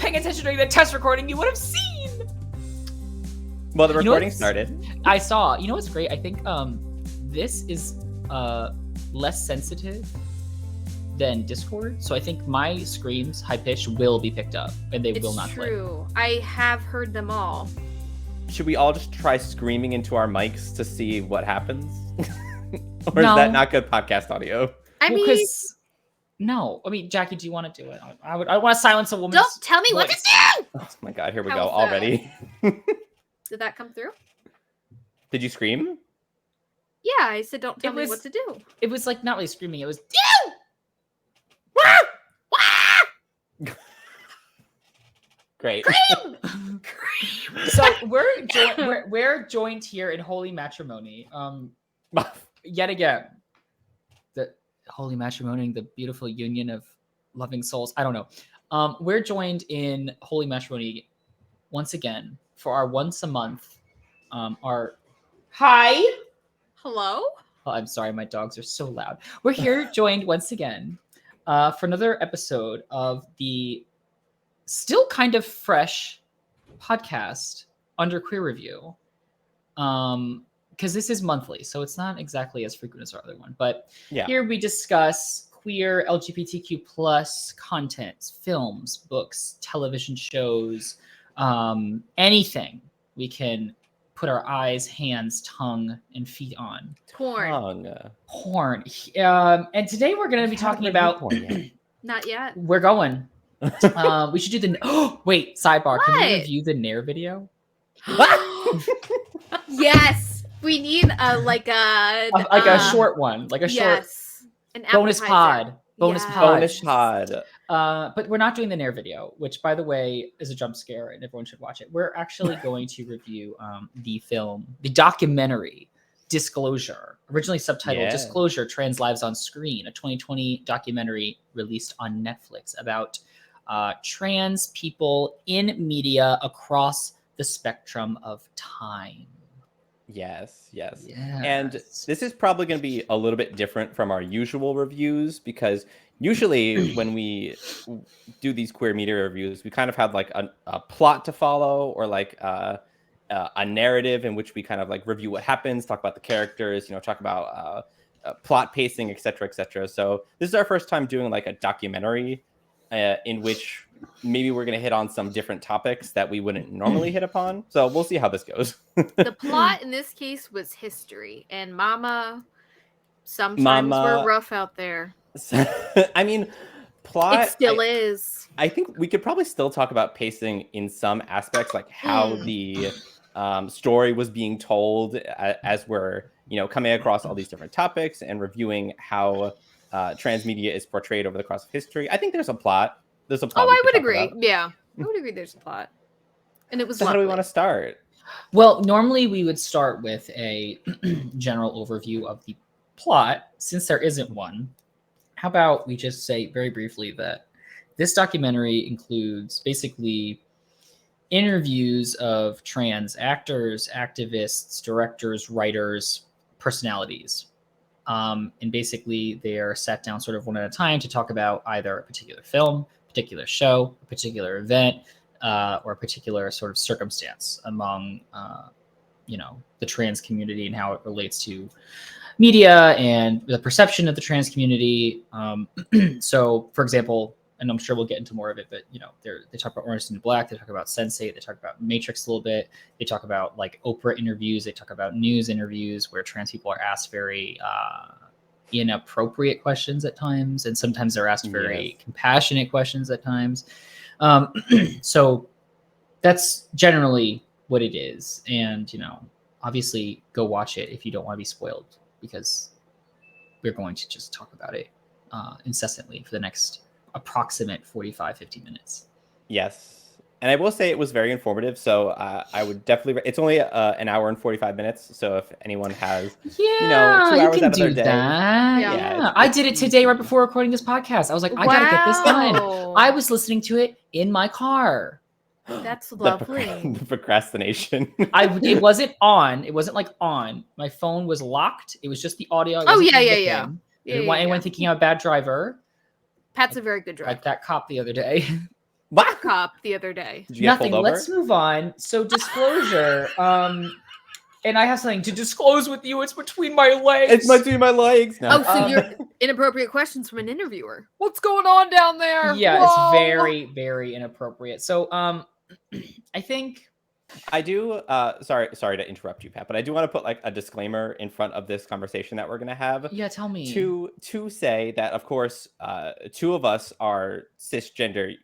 paying attention during the test recording, you would have seen. Well, the recording started. I saw. You know what's great? I think this is less sensitive than Discord, so I think my screams, high pitch, will be picked up, and they will not play. It's true. I have heard them all. Should we all just try screaming into our mics to see what happens? Or is that not good podcast audio? I mean, no. I mean, Jackie, do you want to do it? I want to silence a woman. Don't tell me what to do! Oh my god, here we go already. Did that come through? Did you scream? Yeah, I said don't tell me what to do. It was like not really screaming. It was Great. So we're joined here in holy matrimony. Yet again, the holy matrimony, the beautiful union of loving souls. I don't know. We're joined in holy matrimony once again for our once a month. Hi. Hello. Oh, I'm sorry, my dogs are so loud. We're here joined once again for another episode of the still kind of fresh podcast under Queer Review. Because this is monthly, so it's not exactly as frequent as our other one. But here we discuss queer LGBTQ plus content, films, books, television shows, anything we can put our eyes, hands, tongue, and feet on. Porn. And today we're going to be talking about... Not yet. We're going. We should do the... wait, sidebar. Can we review the Nair video? Yes. We need a short one. Like a short... An bonus pod. Bonus pod. But we're not doing the Nair video, which, by the way, is a jump scare, and everyone should watch it. We're actually going to review the documentary, Disclosure, originally subtitled Disclosure, Trans Lives on Screen, a 2020 documentary released on Netflix about trans people in media across the spectrum of time. Yes. And this is probably going to be a little bit different from our usual reviews, because usually when we do these queer media reviews, we kind of have like a plot to follow, or like a narrative in which we kind of like review what happens, talk about the characters, talk about plot pacing, etc., etc. So this is our first time doing like a documentary in which maybe we're going to hit on some different topics that we wouldn't normally hit upon. So we'll see how this goes. The plot in this case was history, and sometimes we're rough out there. I mean, plot... It still is. I think we could probably still talk about pacing in some aspects, like how the story was being told as we're, coming across all these different topics and reviewing how trans media is portrayed over the course of history. I think there's a plot. I would agree. Yeah, I would agree there's a plot. And it was So how do we want to start? Well, normally we would start with a general overview of the plot. Since there isn't one, how about we just say very briefly that this documentary includes basically interviews of trans actors, activists, directors, writers, personalities. And basically they are sat down sort of one at a time to talk about either a particular film, particular show, a particular event, or a particular sort of circumstance among, the trans community and how it relates to media and the perception of the trans community. So, for example, and I'm sure we'll get into more of it, but they talk about Orange is the New Black, they talk about Sense8, they talk about Matrix a little bit, they talk about like Oprah interviews, they talk about news interviews where trans people are asked very inappropriate questions at times, and sometimes they're asked very compassionate questions at times. So that's generally what it is, and obviously go watch it if you don't want to be spoiled, because we're going to just talk about it incessantly for the next approximate 45-50 minutes. Yes. And I will say it was very informative. So I would definitely, it's only an hour and 45 minutes. So if anyone has, 2 hours out of their day. Yeah. I did it today right before recording this podcast. I was like, I got to get this done. I was listening to it in my car. That's lovely. The procrastination. It wasn't on. It wasn't like on. My phone was locked. It was just the audio. Oh, yeah. Anyone thinking I'm a bad driver. Pat's a very good driver. Like that cop the other day. What? cop the other day. Did you get pulled over? Let's move on. So disclosure. And I have something to disclose with you. It's between my legs. It's between my legs. No. Oh, so you're inappropriate questions from an interviewer. What's going on down there? Yeah, Whoa. it's very, very inappropriate. So, I think I do. Sorry to interrupt you, Pat, but I do want to put like a disclaimer in front of this conversation that we're gonna have. Yeah, tell me. To say that, of course, two of us are cisgender,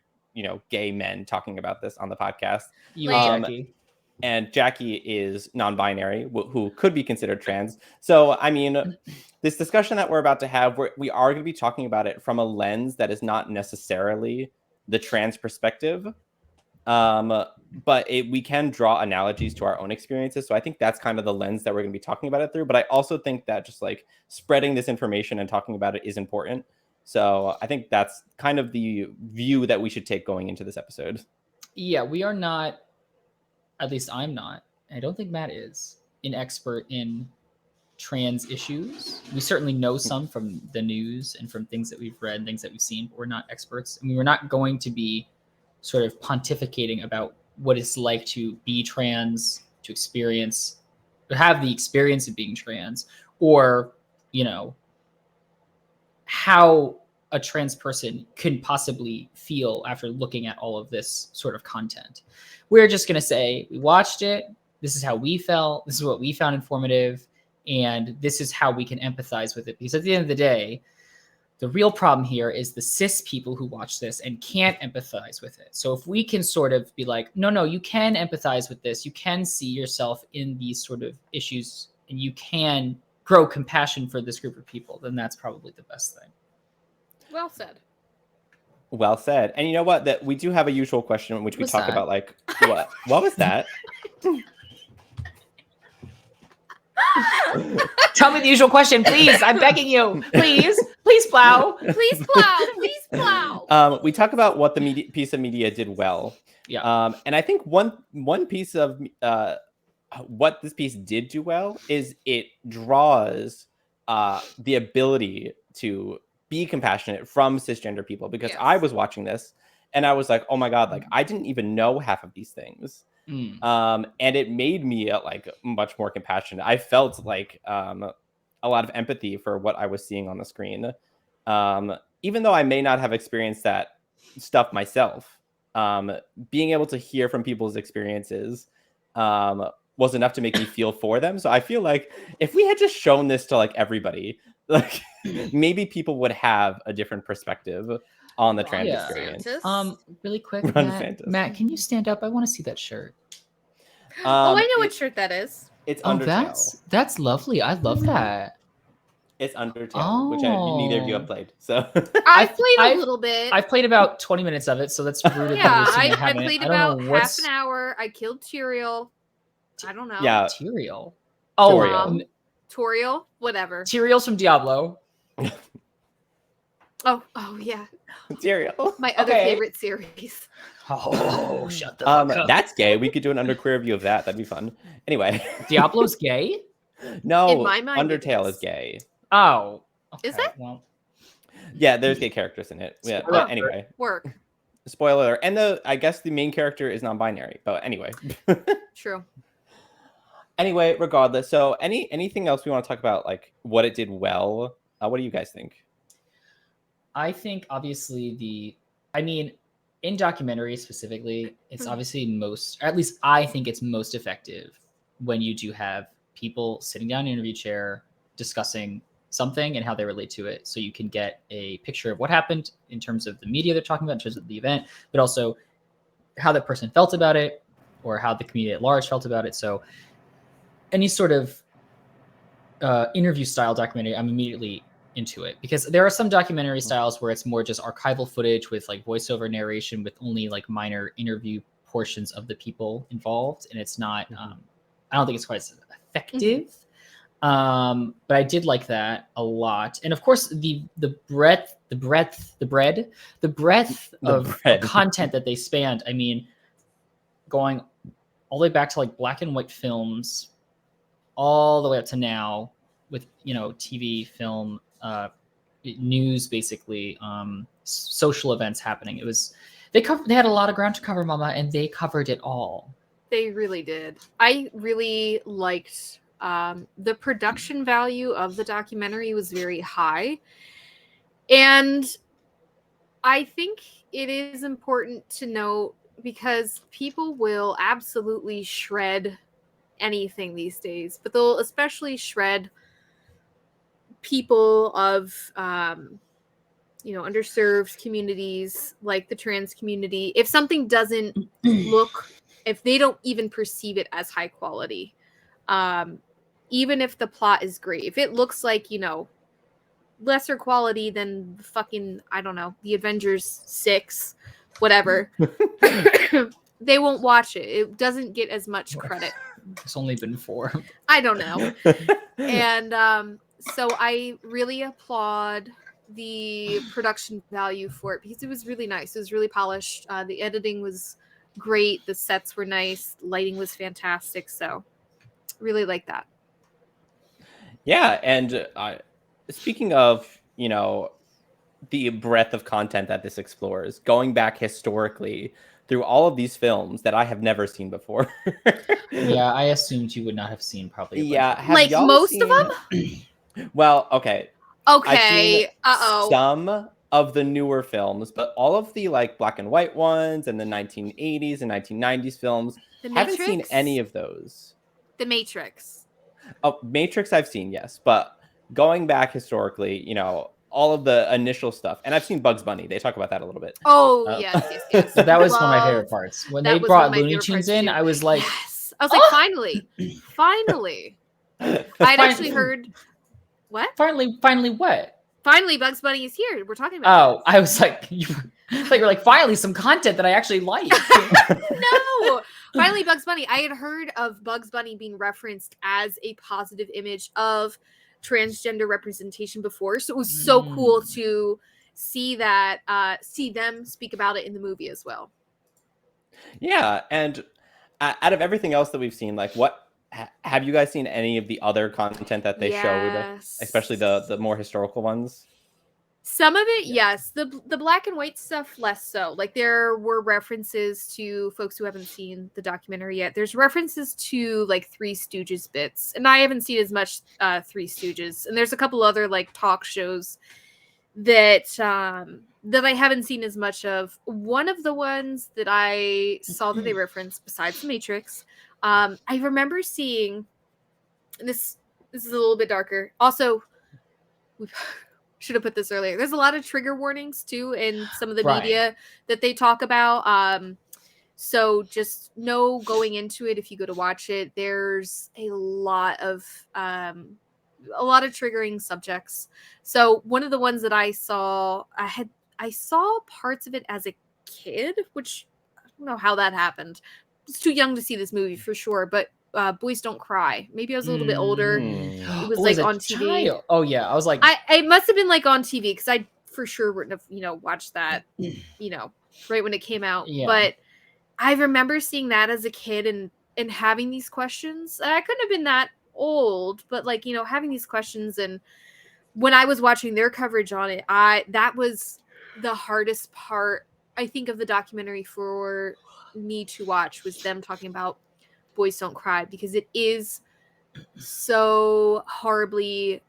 gay men talking about this on the podcast. You and Jackie. And Jackie is non-binary, who could be considered trans. So, I mean, this discussion that we're about to have, we are going to be talking about it from a lens that is not necessarily the trans perspective. But we can draw analogies to our own experiences. So I think that's kind of the lens that we're going to be talking about it through. But I also think that just like spreading this information and talking about it is important. So I think that's kind of the view that we should take going into this episode. Yeah, we are not, at least I'm not, I don't think Matt is, an expert in trans issues. We certainly know some from the news and from things that we've read and things that we've seen, but we're not experts. I mean, we're not going to be sort of pontificating about what it's like to be trans, to experience, to have the experience of being trans, or, how a trans person could possibly feel after looking at all of this sort of content. We're just going to say, we watched it. This is how we felt. This is what we found informative. And this is how we can empathize with it. Because at the end of the day, the real problem here is the cis people who watch this and can't empathize with it. So if we can sort of be like, no, you can empathize with this. You can see yourself in these sort of issues and you can grow compassion for this group of people, then that's probably the best thing. Well said. Well said. And you know what? That we do have a usual question in which we talk about like what? What was that? Tell me the usual question, please. I'm begging you. Please plow. Please plow. Please plow. We talk about what the piece of media did well. Yeah. And I think one piece of what this piece did do well is it draws the ability to be compassionate from cisgender people, because yes. I was watching this and I was like, oh my God, like I didn't even know half of these things. And it made me like much more compassionate. I felt like a lot of empathy for what I was seeing on the screen. Even though I may not have experienced that stuff myself, being able to hear from people's experiences was enough to make me feel for them. So I feel like if we had just shown this to like everybody, like maybe people would have a different perspective on the trans experience. Really quick, Matt, can you stand up? I want to see that shirt. I know what shirt that is. It's Undertale. That's lovely. I love that. It's Undertale, which neither of you have played. So I've played a little bit. I've played about 20 minutes of it, so that's rude. Yeah, I played about half an hour. I killed Tyrael. I don't know. Yeah, Tyrael. Oh, Toriel, whatever. Tyrael's from Diablo. Oh yeah. Tyrael. My other favorite series. Oh, shut the fuck up. That's gay. We could do an underqueer review of that. That'd be fun. Anyway. Diablo's gay? No, in my mind, Undertale is gay. Oh. Okay. Is it? Well. Yeah, there's gay characters in it. Yeah, but anyway. Work. Spoiler. And I guess the main character is non-binary. But anyway. True. Anyway, regardless. So anything else we want to talk about, like what it did well? What do you guys think? I think obviously in documentaries specifically, it's obviously at least I think it's most effective when you do have people sitting down in an interview chair discussing something and how they relate to it. So you can get a picture of what happened in terms of the media they're talking about, in terms of the event, but also how that person felt about it or how the community at large felt about it. So any sort of interview style documentary, I'm immediately into it, because there are some documentary styles where it's more just archival footage with like voiceover narration with only like minor interview portions of the people involved, and it's not I don't think it's quite as effective. But I did like that a lot. And of course the breadth of content that they spanned. I mean, going all the way back to like black and white films all the way up to now with TV, film, news, basically, social events happening. It was they had a lot of ground to cover, Mama, and they covered it all. They really did. I really liked the production value of the documentary was very high. And I think it is important to note, because people will absolutely shred anything these days, but they'll especially shred people of underserved communities like the trans community if something doesn't look, if they don't even perceive it as high quality, even if the plot is great, if it looks like lesser quality than fucking, I don't know, the Avengers 6 whatever, they won't watch it. It doesn't get as much credit. It's only been 4. I don't know. And so I really applaud the production value for it, because it was really nice. It was really polished. The editing was great. The sets were nice. Lighting was fantastic. So really like that. Yeah. And speaking of, the breadth of content that this explores, going back historically through all of these films that I have never seen before. Yeah, I assumed you would not have seen probably. Yeah. Like most of them? Well, okay. Okay. Some of the newer films, but all of the like black and white ones and the 1980s and 1990s films, haven't seen any of those. The Matrix. Oh, Matrix I've seen, yes. But going back historically, all of the initial stuff. And I've seen Bugs Bunny. They talk about that a little bit. Oh, yes. That was one of my favorite parts. When they brought Looney Tunes in, I was like... Yes. I was like, finally. I'd actually heard... What? Finally what? Finally, Bugs Bunny is here. We're talking about I was like... you're like, finally, some content that I actually like. No! Finally, Bugs Bunny. I had heard of Bugs Bunny being referenced as a positive image of transgender representation before, so it was so cool to see that, see them speak about it in the movie as well. Yeah, and out of everything else that we've seen, like, what have you guys seen any of the other content that they showed, especially the more historical ones? Some of it, yes. The black and white stuff, less so. Like, there were references to folks who haven't seen the documentary yet. There's references to like Three Stooges bits, and I haven't seen as much Three Stooges. And there's a couple other like talk shows that that I haven't seen as much of. One of the ones that I saw that they referenced, besides the Matrix, I remember seeing, and this is a little bit darker. Also, should have put this earlier. There's a lot of trigger warnings too in some of the media that they talk about. So just know going into it, if you go to watch it, there's a lot of triggering subjects. So one of the ones that I saw, I saw parts of it as a kid, which I don't know how that happened. I was too young to see this movie for sure, but Boys Don't Cry. Maybe I was a little bit older. It was like on TV. Oh yeah, I was like, it must have been like on TV, because I for sure wouldn't have watched that right when it came out. Yeah. But I remember seeing that as a kid and having these questions. I couldn't have been that old, but like having these questions, and when I was watching their coverage on it, that was the hardest part, I think, of the documentary for me to watch, was them talking about Boys Don't Cry, because it is so horribly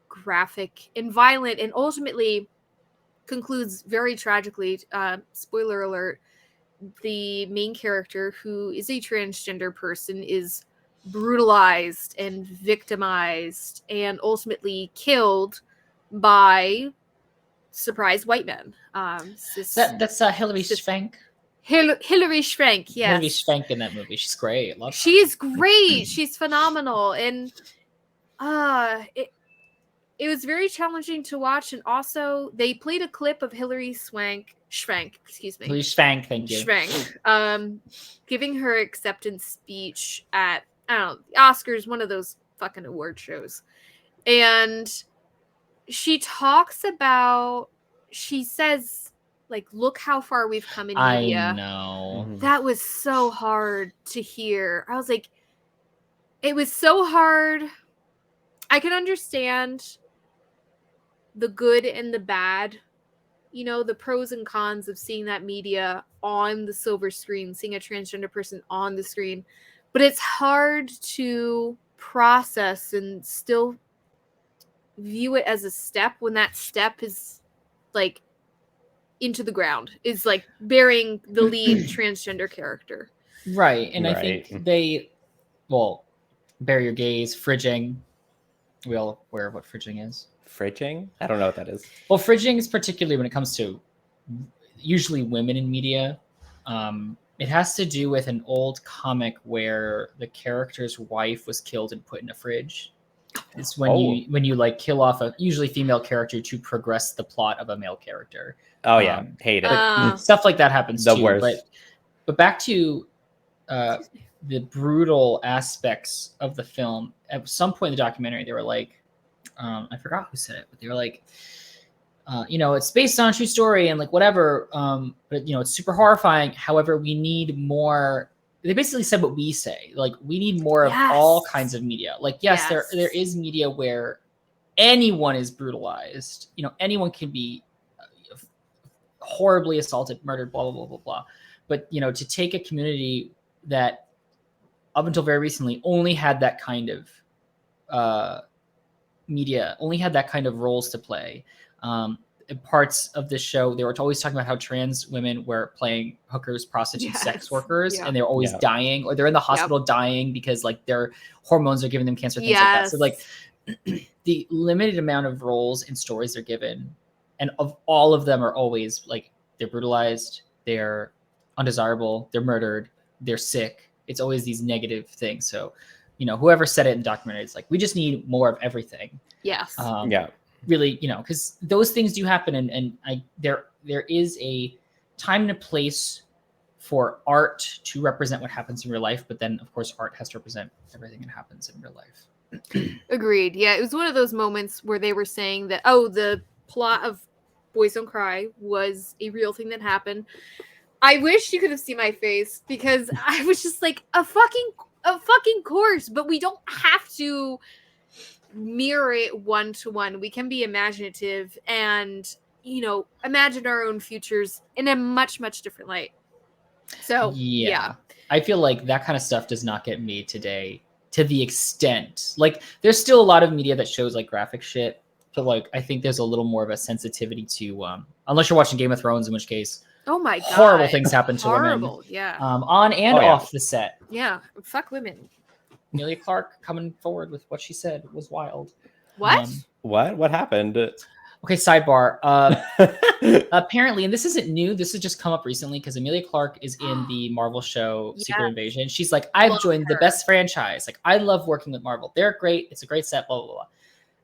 graphic and violent, and ultimately concludes very tragically. Spoiler alert, the main character, who is a transgender person, is brutalized and victimized and ultimately killed by surprise white men. That's Hilary Swank. Hilary Swank, yes. Hilary Swank in that movie. She's great. She's great. She's phenomenal. And it was very challenging to watch. And also, they played a clip of Hilary Swank, Hilary Swank, thank you. Swank, giving her acceptance speech at, I don't know, the Oscars, one of those fucking award shows. And she talks about, she says, like, look how far we've come in media. I know. That was so hard to hear. I was like, it was so hard. I can understand the good and the bad, the pros and cons of seeing that media on the silver screen, seeing a transgender person on the screen. But it's hard to process and still view it as a step when that step is like into the ground, is like burying the lead transgender character. Right. And I think bury your gaze, fridging. We all aware of what fridging is. Fridging? I don't know what that is. Well, fridging is particularly when it comes to usually women in media. It has to do with an old comic where the character's wife was killed and put in a fridge. It's when you like kill off a usually female character to progress the plot of a male character. Oh yeah, hate it. Stuff like that happens the too. Worst. But back to the brutal aspects of the film. At some point in the documentary, they were like, I forgot who said it, but they were like, it's based on a true story and like whatever, but it's super horrifying. However, we need more. They basically said what we say, like we need more of all kinds of media. Like yes. there is media where anyone is brutalized. Anyone can be horribly assaulted, murdered, blah blah blah blah blah. But to take a community that up until very recently only had that kind of media, only had that kind of roles to play. In parts of the show, they were always talking about how trans women were playing hookers, prostitutes, sex workers, and they're always dying, or they're in the hospital dying because like their hormones are giving them cancer, things like that. So like the limited amount of roles and stories they're given, and of all of them are always like they're brutalized, they're undesirable, they're murdered, they're sick. It's always these negative things. So, whoever said it in the documentary, it's like we just need more of everything. Yes. Really, because those things do happen, and there is a time and a place for art to represent what happens in real life, but then of course art has to represent everything that happens in real life. Agreed. Yeah, it was one of those moments where they were saying that the plot of Boys Don't Cry was a real thing that happened. I wish you could have seen my face because I was just like a fucking course, but we don't have to mirror it one to one. We can be imaginative and imagine our own futures in a much, much different light. So yeah. I feel like that kind of stuff does not get made today to the extent, like there's still a lot of media that shows like graphic shit, but like I think there's a little more of a sensitivity to unless you're watching Game of Thrones, in which case oh my god, horrible things happen to women. On and off the set. Yeah, fuck women. Emilia Clarke coming forward with what she said was wild. What? What happened? Okay, sidebar. Apparently, and this isn't new, this has just come up recently because Emilia Clarke is in the Marvel show Secret Invasion. She's like, I've joined the best franchise. Like, I love working with Marvel. They're great. It's a great set, blah, blah, blah.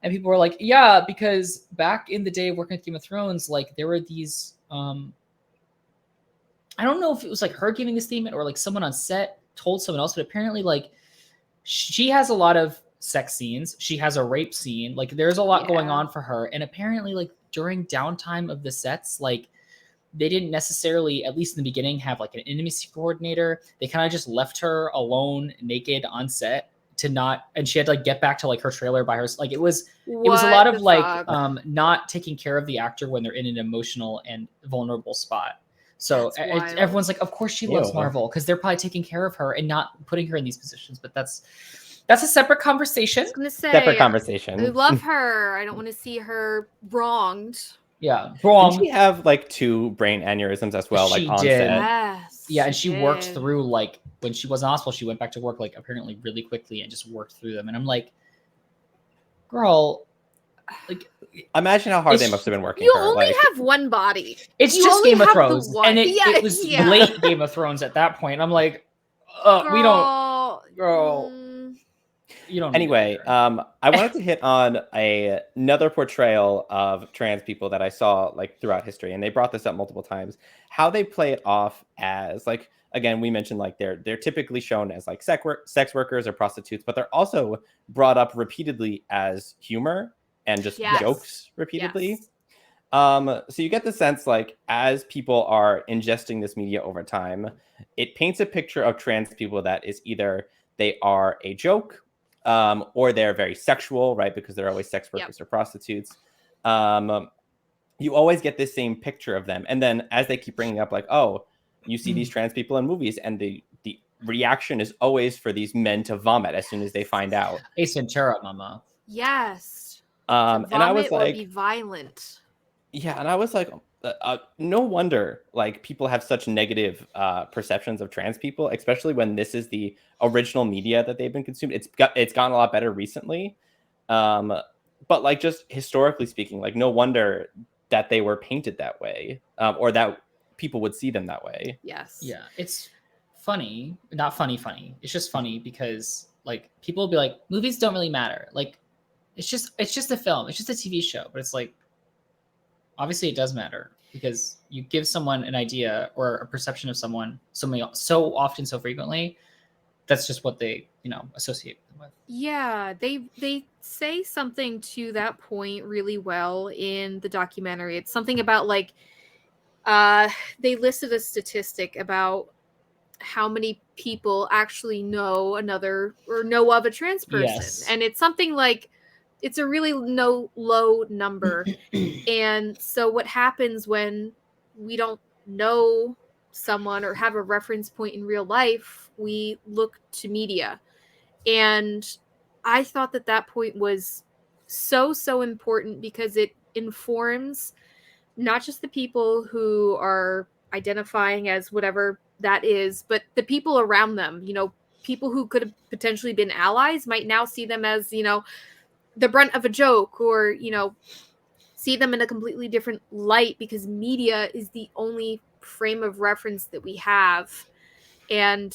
And people were like, yeah, because back in the day of working with Game of Thrones, like, there were these... I don't know if it was like her giving a statement or like someone on set told someone else, but apparently like she has a lot of sex scenes. She has a rape scene. Like there's a lot going on for her. And apparently like during downtime of the sets, like they didn't necessarily, at least in the beginning, have like an intimacy coordinator. They kind of just left her alone, naked on set and she had to like get back to like her trailer by herself. Like it was a lot of like not taking care of the actor when they're in an emotional and vulnerable spot. So everyone's like, of course she loves Marvel because they're probably taking care of her and not putting her in these positions. But that's a separate conversation. I was gonna say, separate conversation. I love her. I don't want to see her wronged. Yeah, wrong. Did she have like 2 brain aneurysms as well? Like on set. Yes, yeah, and she worked through like when she was in hospital, she went back to work like apparently really quickly and just worked through them. And I'm like, girl, like. Imagine how hard they must have been working. You only have one body. It's just Game of Thrones, and it was late Game of Thrones at that point. I'm like, we don't, girl. You don't. Anyway, I wanted to hit on another portrayal of trans people that I saw like throughout history, and they brought this up multiple times. How they play it off as like, again, we mentioned like they're typically shown as like sex workers or prostitutes, but they're also brought up repeatedly as humor and just jokes repeatedly. So you get the sense like as people are ingesting this media over time, it paints a picture of trans people that is either they are a joke or they're very sexual, right? Because they're always sex workers or prostitutes. you always get this same picture of them. And then as they keep bringing up, like, oh, you see these trans people in movies, and the reaction is always for these men to vomit as soon as they find out. Ace Ventura, mama. Yes. And I was like, be violent. Yeah, and I was like, no wonder like people have such negative perceptions of trans people, especially when this is the original media that they've been consumed. It's gotten a lot better recently, but like just historically speaking, like no wonder that they were painted that way, or that people would see them that way. Yes. Yeah, it's funny, not funny. It's just funny because like people will be like, movies don't really matter. Like, it's just a film. It's just a TV show. But it's like, obviously it does matter because you give someone an idea or a perception of someone so often, so frequently. That's just what they, associate them with. Yeah, they say something to that point really well in the documentary. It's something about like they listed a statistic about how many people actually know of a trans person. Yes. And it's something like it's a really low number. And so what happens when we don't know someone or have a reference point in real life, we look to media. And I thought that point was so important because it informs not just the people who are identifying as whatever that is, but the people around them. People who could have potentially been allies might now see them as, the brunt of a joke, or, see them in a completely different light because media is the only frame of reference that we have. And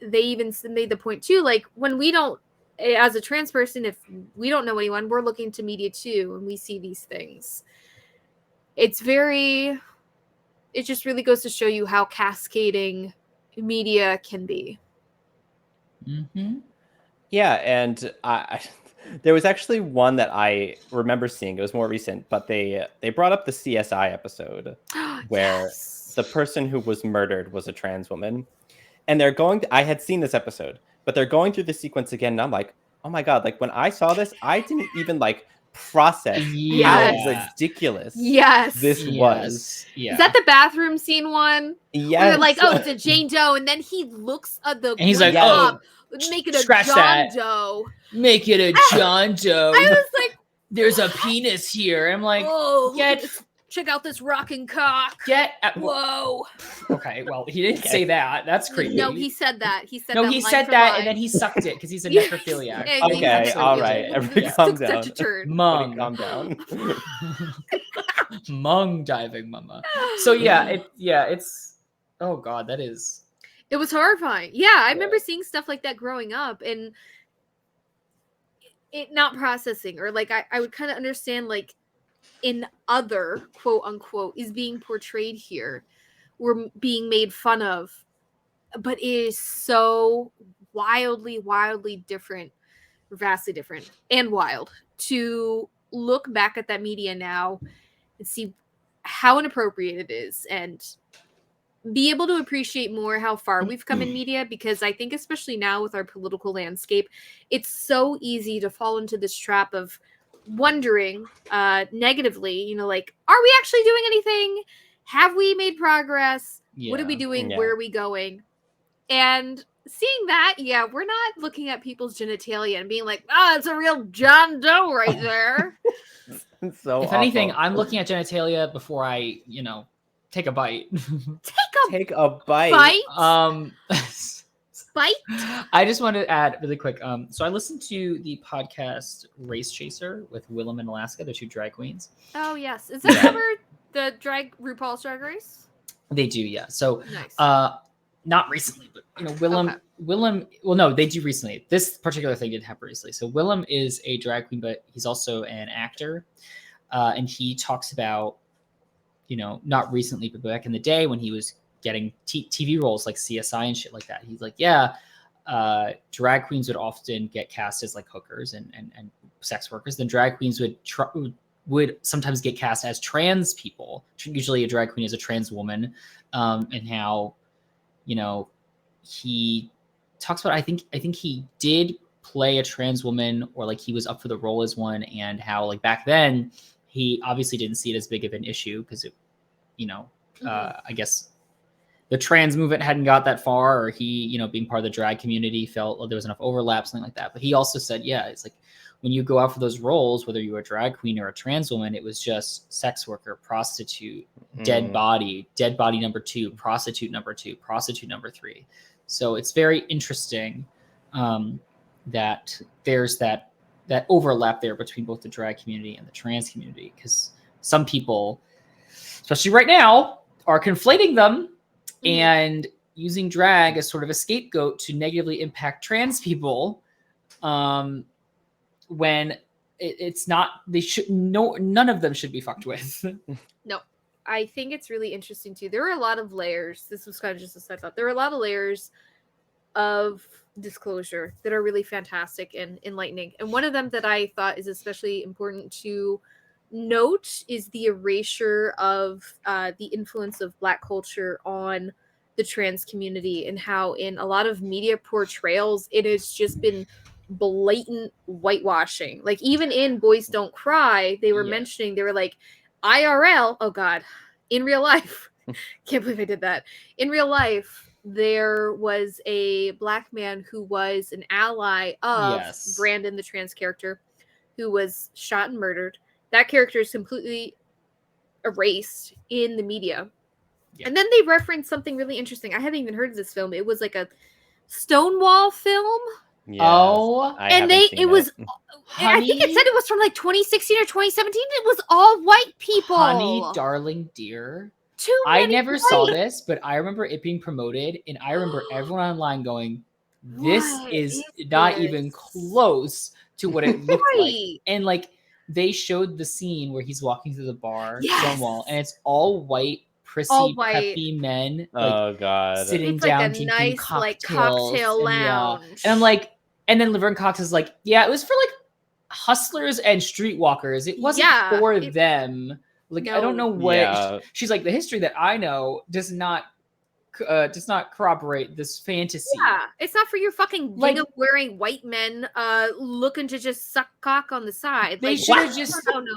they even made the point too, like when we don't, as a trans person, if we don't know anyone, we're looking to media too, and we see these things. It just really goes to show you how cascading media can be. Mm-hmm. Yeah, and there was actually one that I remember seeing. It was more recent, but they brought up the CSI episode where Yes. the person who was murdered was a trans woman. And I had seen this episode, but they're going through the sequence again, and I'm like, oh my God, like when I saw this, I didn't even like process how ridiculous this was. Yeah. Is that the bathroom scene one? Yes. Where they're like, oh, it's a Jane Doe, and then he looks at the and he's like, make it a scratch John that. Doe. Make it a John Doe. I was like, there's a penis here. I'm like, oh, check out this rocking cock. Whoa. Okay, well, he didn't say that. That's creepy. No, he said that. He said that and then he sucked it because he's a necrophiliac. Okay, all right. Everybody calm down. Mung. Calm down. Mung diving, mama. So it's oh God, that is. It was horrifying. Yeah, I remember seeing stuff like that growing up and it not processing, or like I would kind of understand like in other quote unquote is being portrayed here, we're being made fun of, but it is so wildly different, vastly different and wild to look back at that media now and see how inappropriate it is and be able to appreciate more how far we've come in media, because I think especially now with our political landscape, it's so easy to fall into this trap of wondering negatively, like, are we actually doing anything? Have we made progress? What are we doing? Where are we going? And seeing that, we're not looking at people's genitalia and being like, it's a real John Doe right there. So if anything, I'm looking at genitalia before I, take a bite. Take a bite. Bite? I just want to add really quick. So I listened to the podcast Race Chaser with Willem and Alaska, the two drag queens. Oh yes, is that cover the RuPaul's Drag Race? They do, yeah. So, nice. Not recently, but Willem. Well, no, they do recently. This particular thing did happen recently. So Willem is a drag queen, but he's also an actor, and he talks about, not recently, but back in the day when he was getting TV roles like CSI and shit like that. He's like, drag queens would often get cast as like hookers and sex workers. Then drag queens would sometimes get cast as trans people. Usually a drag queen is a trans woman, and how, he talks about, I think he did play a trans woman, or like he was up for the role as one, and how like back then he obviously didn't see it as big of an issue because it, I guess the trans movement hadn't got that far, or he, being part of the drag community felt there was enough overlap, something like that. But he also said, yeah, it's like when you go out for those roles, whether you were a drag queen or a trans woman, it was just sex worker, prostitute, dead body number 2, prostitute number 2, prostitute number 3. So it's very interesting that there's that overlap there between both the drag community and the trans community, because some people, especially right now, are conflating them and using drag as sort of a scapegoat to negatively impact trans people, when it's not. None of them should be fucked with. No, I think it's really interesting too. There are a lot of layers. This was kind of just a side thought. There are a lot of layers of disclosure that are really fantastic and enlightening. And one of them that I thought is especially important to note is the erasure of the influence of Black culture on the trans community, and how in a lot of media portrayals it has just been blatant whitewashing. Like even in Boys Don't Cry, they were mentioning, they were like, IRL, oh god, in real life, can't believe I did that. In real life, there was a Black man who was an ally of Brandon, the trans character, who was shot and murdered. That character is completely erased in the media. Yeah. And then they referenced something really interesting. I hadn't even heard of this film. It was like a Stonewall film. Yes, I think it said it was from like 2016 or 2017. It was all white people. Honey, darling, dear. I never saw this, but I remember it being promoted, and I remember everyone online going, this is not even close to what it looked like. And like, they showed the scene where he's walking through the bar, Stonewall, and it's all white, prissy, preppy men. Oh god, sitting down, like a nice cocktail lounge. And I'm like, and then Laverne Cox is like, yeah, it was for like hustlers and streetwalkers. It wasn't for them. Like, no. I don't know what she's like. The history that I know does not corroborate this fantasy. Yeah, it's not for your fucking gingham wearing white men looking to just suck cock on the side. They should have just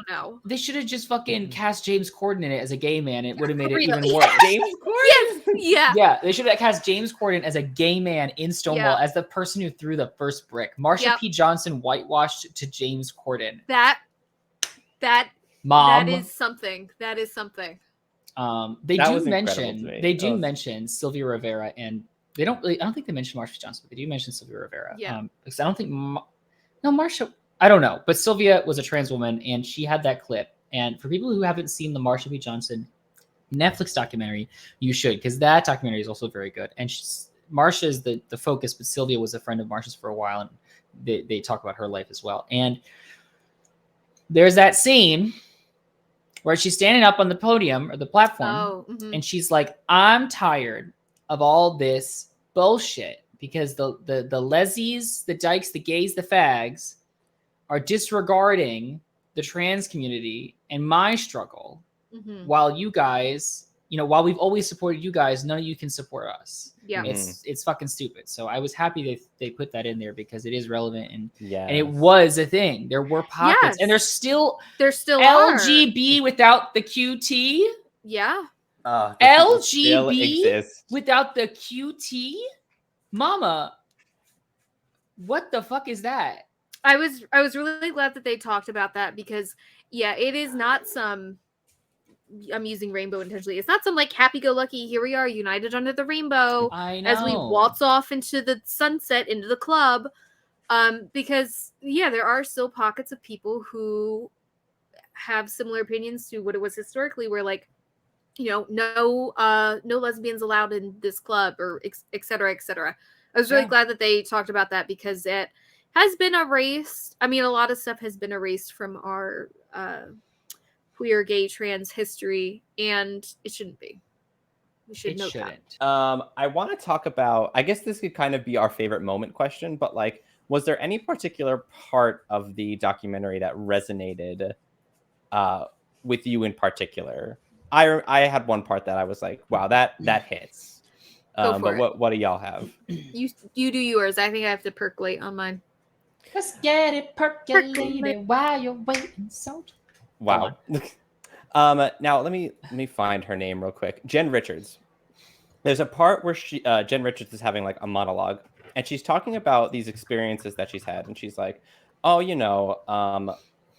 no. They should have just fucking cast James Corden in it as a gay man. It would have made it even worse. James Corden? Yes. Yeah, they should have cast James Corden as a gay man in Stonewall as the person who threw the first brick. Marsha P. Johnson whitewashed to James Corden. That Mom. That is something. They do mention Sylvia Rivera, and they don't really. I don't think they mention Marsha P. Johnson, but they do mention Sylvia Rivera. Yeah. Because I don't think Marsha. I don't know, but Sylvia was a trans woman, and she had that clip. And for people who haven't seen the Marsha P. Johnson Netflix documentary, you should, because that documentary is also very good. And Marsha is the focus, but Sylvia was a friend of Marsha's for a while, and they talk about her life as well. And there's that scene where she's standing up on the podium or the platform, and she's like, I'm tired of all this bullshit because the lesies, the dykes, the gays, the fags are disregarding the trans community and my struggle, while you guys, while we've always supported you guys, none of you can support us. Yeah, it's fucking stupid. So I was happy they put that in there because it is relevant, and it was a thing. There were pockets, and there still LGB without the QT. Yeah, LGB without the QT, mama. What the fuck is that? I was really glad that they talked about that, because it is not some. I'm using rainbow intentionally. It's not some like happy-go-lucky, here we are united under the rainbow as we waltz off into the sunset, into the club. Because there are still pockets of people who have similar opinions to what it was historically, where like, no lesbians allowed in this club, or et cetera, et cetera. I was really glad that they talked about that, because it has been erased. I mean, a lot of stuff has been erased from our queer, gay, trans history, and it shouldn't be. We should note that. I want to talk about, I guess this could kind of be our favorite moment question, but like, was there any particular part of the documentary that resonated with you in particular? I had one part that I was like, wow, that hits. But what do y'all have? You do yours. I think I have to percolate on mine. Let's get it percolated while you're waiting. So Wow. Now let me find her name real quick. Jen Richards. There's a part where Jen Richards is having like a monologue, and she's talking about these experiences that she's had, and she's like, "Oh,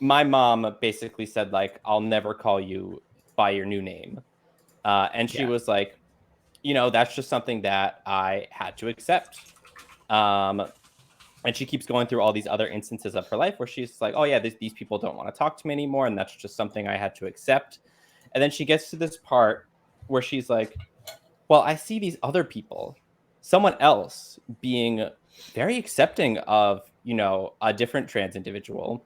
my mom basically said like I'll never call you by your new name," and she was like, that's just something that I had to accept. And she keeps going through all these other instances of her life where she's like, "Oh yeah, these people don't want to talk to me anymore, and that's just something I had to accept." And then she gets to this part where she's like, "Well, I see these other people, someone else being very accepting of, a different trans individual."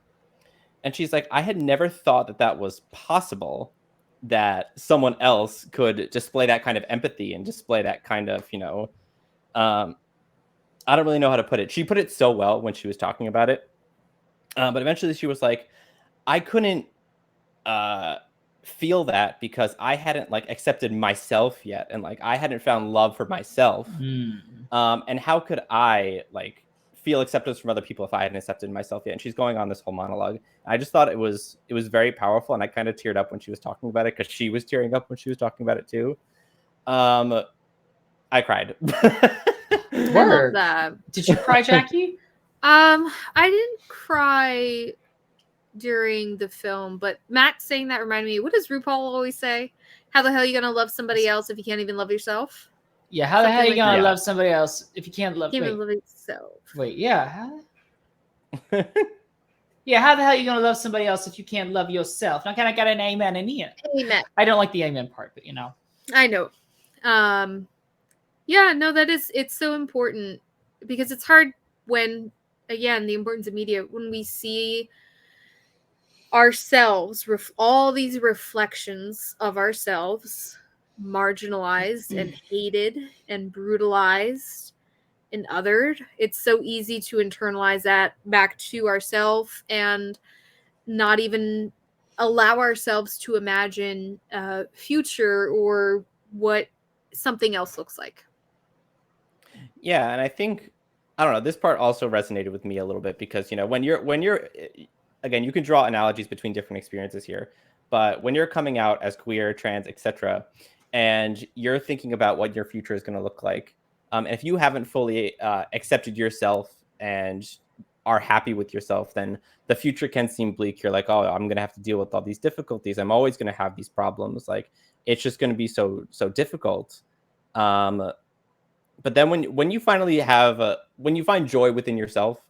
And she's like, "I had never thought that was possible, that someone else could display that kind of empathy and display that kind of, I don't really know how to put it." She put it so well when she was talking about it. But eventually she was like, "I couldn't feel that because I hadn't like accepted myself yet, and like I hadn't found love for myself. And how could I like feel acceptance from other people if I hadn't accepted myself yet?" And she's going on this whole monologue. I just thought it was very powerful, and I kind of teared up when she was talking about it because she was tearing up when she was talking about it too. I cried. I love that. Did you cry, Jackie? I didn't cry during the film, but Matt saying that reminded me, what does RuPaul always say? How the hell are you gonna love somebody else if you can't even love yourself? Yeah, how the hell are you gonna love somebody else if you can't love yourself? Wait, yeah. Yeah, how the hell are you gonna love somebody else if you can't love yourself? Now, I got an amen in here. Amen. I don't like the amen part, but I know. Yeah, no, it's so important because it's hard when, again, the importance of media, when we see ourselves, all these reflections of ourselves marginalized and hated and brutalized and othered. It's so easy to internalize that back to ourselves and not even allow ourselves to imagine a future or what something else looks like. Yeah, and I think, I don't know, this part also resonated with me a little bit because, when you're again, you can draw analogies between different experiences here, but when you're coming out as queer, trans, etc., and you're thinking about what your future is going to look like, and if you haven't fully accepted yourself and are happy with yourself, then the future can seem bleak. You're like, "Oh, I'm going to have to deal with all these difficulties. I'm always going to have these problems. Like, it's just going to be so difficult." But then when you finally when you find joy within yourself,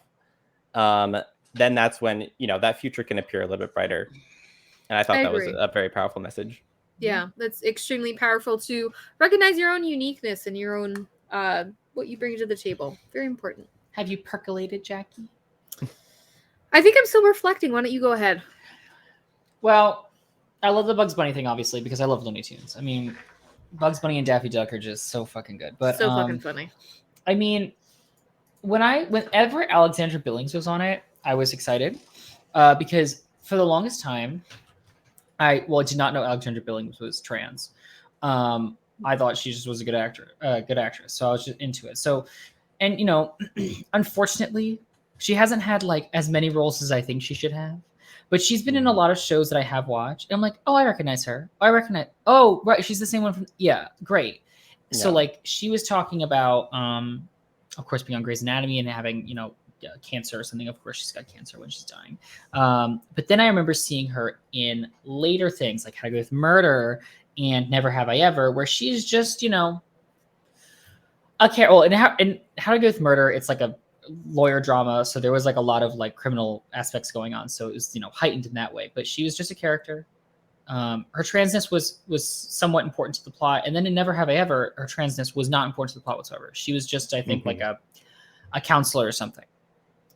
then that's when, that future can appear a little bit brighter. And I thought that was a very powerful message. Yeah, that's extremely powerful to recognize your own uniqueness and your own, what you bring to the table. Very important. Have you percolated, Jackie? I think I'm still reflecting. Why don't you go ahead? Well, I love the Bugs Bunny thing, obviously, because I love Looney Tunes. I mean, Bugs Bunny and Daffy Duck are just so fucking good. But so fucking funny. I mean, whenever Alexandra Billings was on it, I was excited because for the longest time, I did not know Alexandra Billings was trans. I thought she just was a good actress, so I was just into it. So, and unfortunately, she hasn't had like as many roles as I think she should have. But she's been in a lot of shows that I have watched. And I'm like, oh, I recognize her. Oh, right. She's the same one from, yeah, great. Yeah. So like she was talking about, of course, being on Grey's Anatomy and having, cancer or something. Of course, she's got cancer when she's dying. But then I remember seeing her in later things like How to Go with Murder and Never Have I Ever, where she's just, a and How to Go with Murder, it's like a lawyer drama, so there was like a lot of like criminal aspects going on, so it was heightened in that way, but she was just a character. Her transness was somewhat important to the plot, and then in Never Have I Ever, her transness was not important to the plot whatsoever. She was just, I think, like a counselor or something,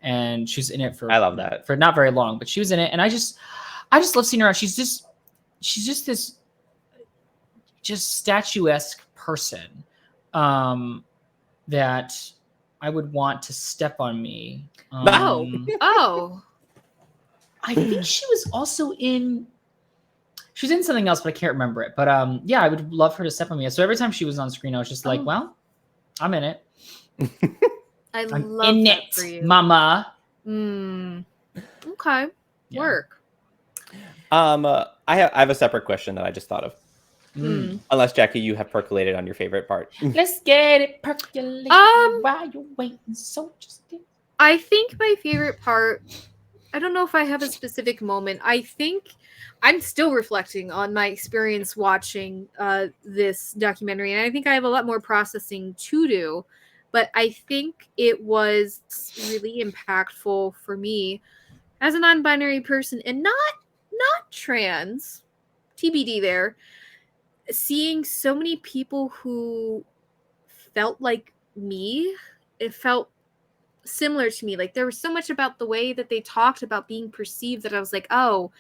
and she was in it for, I love that, for not very long, but she was in it, and I just love seeing her out. She's just this just statuesque person that I would want to step on me. Oh. I think she was also in. She was in something else, but I can't remember it. But yeah, I would love her to step on me. So every time she was on screen, I was just like, well, I'm in it. I'm love in that it, for you. mama. Okay. Yeah. Work. I have a separate question that I just thought of. Unless, Jackie, you have percolated on your favorite part. Let's get it percolated while you're waiting. So just I think my favorite part, I don't know if I have a specific moment. I think I'm still reflecting on my experience watching this documentary, and I think I have a lot more processing to do. But I think it was really impactful for me as a non-binary person and not trans, TBD there, seeing so many people who felt like me. It felt similar to me. Like there was so much about the way that they talked about being perceived that I was like, oh,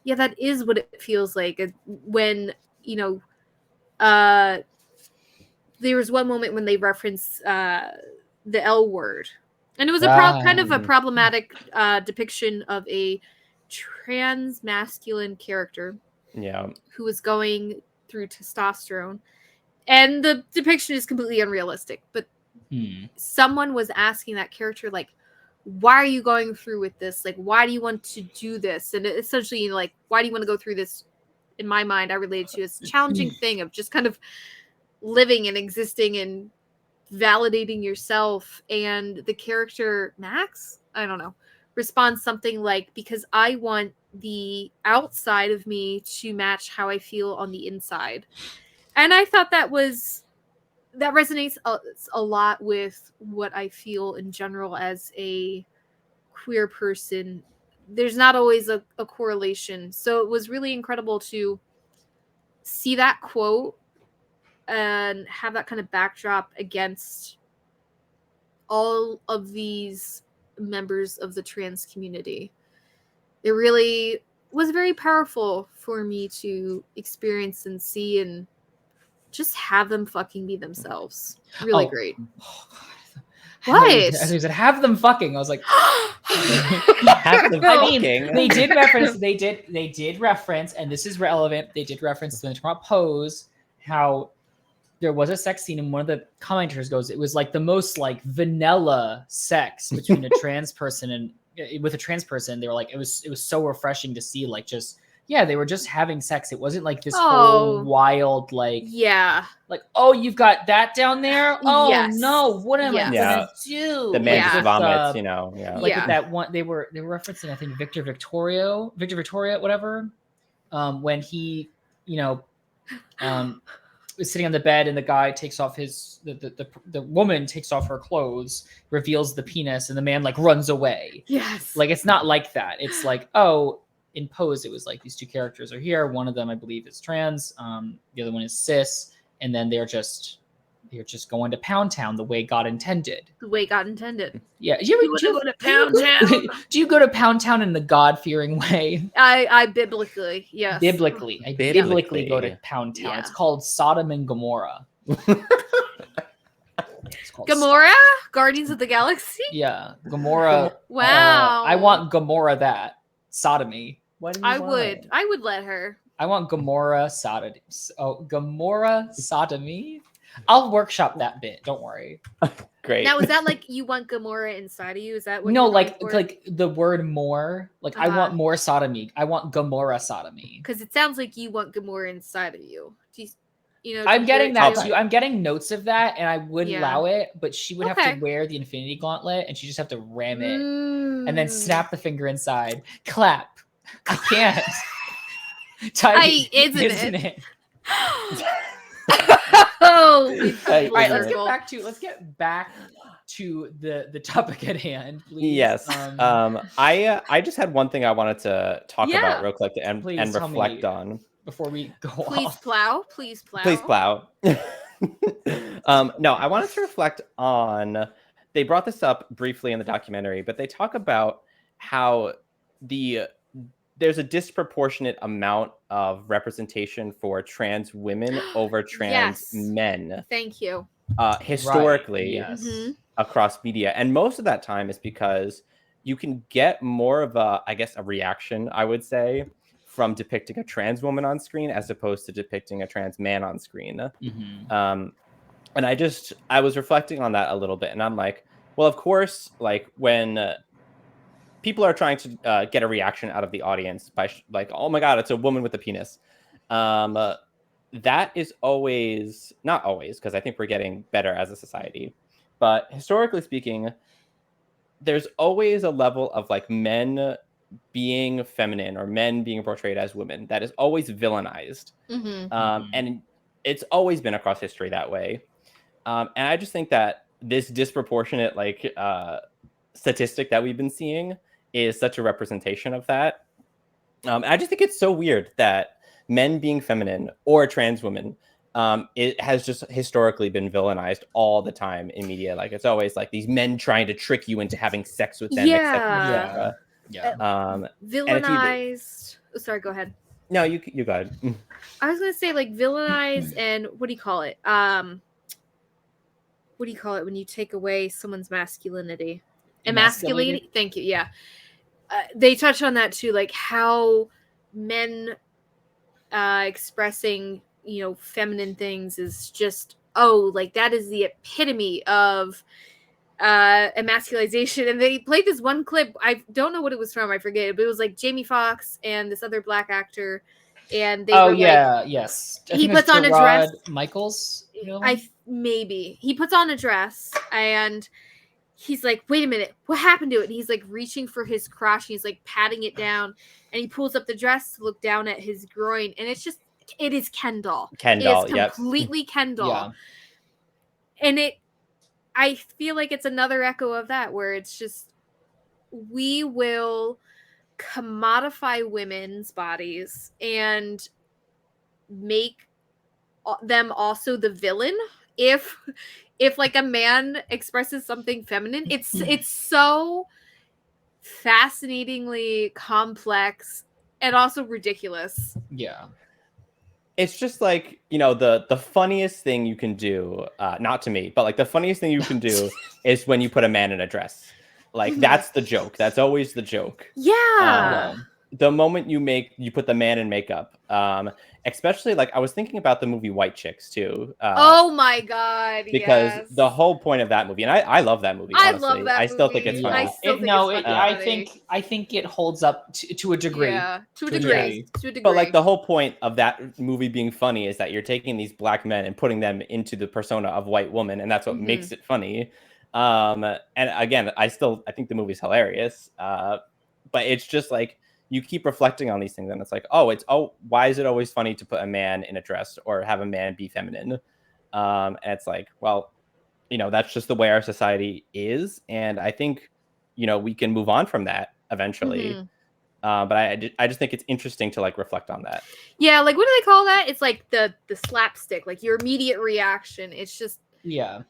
yeah, that is what it feels like when, you know, there was one moment when they referenced the L word. And it was kind of a problematic depiction of a trans masculine character. Yeah. Who was going through testosterone. And the depiction is completely unrealistic. But someone was asking that character, like, why are you going through with this? Like, why do you want to do this? And essentially, like, why do you want to go through this? In my mind, I related to this challenging thing of just kind of living and existing and validating yourself. And the character, Max, I don't know, responds something like, because I want the outside of me to match how I feel on the inside. And I thought that resonates a lot with what I feel in general as a queer person. There's not always a correlation. So it was really incredible to see that quote and have that kind of backdrop against all of these members of the trans community. It really was very powerful for me to experience and see and just have them fucking be themselves. Really great. What? As I said, have them fucking. I was like, have them fucking. They did reference, and this is relevant. They did reference when they talk about Pose, how there was a sex scene, and one of the commenters goes, it was like the most like vanilla sex between a trans person and with a trans person. They were like, it was so refreshing to see, like, just they were just having sex. It wasn't like this whole wild, like, like, oh, you've got that down there. Oh no, what am I gonna do? The man just vomits, you know. Like with that one, they were referencing, I think, Victor Victoria, whatever. When he, you know, was sitting on the bed and the guy takes off the woman takes off her clothes, reveals the penis, and the man like runs away. Yes. Like it's not like that. It's like, oh, in Pose, it was like these two characters are here. One of them, I believe, is trans. The other one is cis, and then they're just going to Pound Town the way God intended. The way God intended. Yeah. Do you go to Pound Town? Do you go to Pound Town in the God-fearing way? I biblically, yes. Biblically. I biblically go to Pound Town. Yeah. It's called Sodom and Gomorrah. Gomorrah? Guardians of the Galaxy? Yeah. Gomorrah. Wow. I want Gomorrah that. Sodomy. I would let her. I want Gomorrah sodomy. Oh, Gomorrah sodomy. I'll workshop that bit. Don't worry. Great. Now, is that like you want Gomorrah inside of you? Is that what? No, like the word more. Like I want more sodomy. I want Gomorrah sodomy. Because it sounds like you want Gomorrah inside of you. You know, I'm getting that too. I'm getting notes of that, and I would allow it, but she would have to wear the Infinity Gauntlet, and she just have to ram it, and then snap the finger inside. Clap. I can't. Isn't it? Oh, all right. Let's get back to the topic at hand, please. Yes. I just had one thing I wanted to talk about real quick and reflect on before we go off. Please plow. No, I wanted to reflect on. They brought this up briefly in the documentary, but they talk about how there's a disproportionate amount of representation for trans women over trans men. Thank you. Historically, across media. And most of that time is because you can get more of a reaction, I would say, from depicting a trans woman on screen as opposed to depicting a trans man on screen. And I was reflecting on that a little bit, and I'm like, well, of course, like when people are trying to get a reaction out of the audience by like, oh my God, it's a woman with a penis. That is always, not always, because I think we're getting better as a society, but historically speaking, there's always a level of like men being feminine or men being portrayed as women that is always villainized. And it's always been across history that way. And I just think that this disproportionate like statistic that we've been seeing is such a representation of that. I just think it's so weird that men being feminine or trans women, it has just historically been villainized all the time in media. Like it's always like these men trying to trick you into having sex with them, etc. Villainized. Sorry, go ahead. No, you go ahead. I was gonna say like villainized and what do you call it? What do you call it when you take away someone's masculinity? Emasculating. Thank you. Yeah. They touch on that too, like how men expressing, feminine things is just, like that is the epitome of emasculization. And they played this one clip. I don't know what it was from. I forget it, but it was like Jamie Foxx and this other black actor. And they were yes. He puts on a dress. Michaels? Maybe. He puts on a dress and he's like, wait a minute, what happened to it? And he's like reaching for his crotch. And he's like patting it down. And he pulls up the dress to look down at his groin. And it is Ken doll. It is completely Ken doll. Yeah. And I feel like it's another echo of that, where it's just, we will commodify women's bodies and make them also the villain if like a man expresses something feminine. It's so fascinatingly complex and also ridiculous. Yeah. It's just like, the funniest thing you can do, not to me, but like the funniest thing you can do is when you put a man in a dress. Like that's the joke. That's always the joke. Yeah. The moment you put the man in makeup, especially like I was thinking about the movie White Chicks too. Oh my God. Because the whole point of that movie, and I love that movie. Honestly. I love that I still movie. think it's funny. I think it holds up to a degree. Yeah, to a degree. But like the whole point of that movie being funny is that you're taking these black men and putting them into the persona of white woman, and that's what makes it funny. And again, I think the movie's hilarious. But it's just like, you keep reflecting on these things and it's like, why is it always funny to put a man in a dress or have a man be feminine? And it's like, well, that's just the way our society is. And I think, we can move on from that eventually. But I just think it's interesting to like reflect on that. Yeah. Like, what do they call that? It's like the slapstick, like your immediate reaction. It's just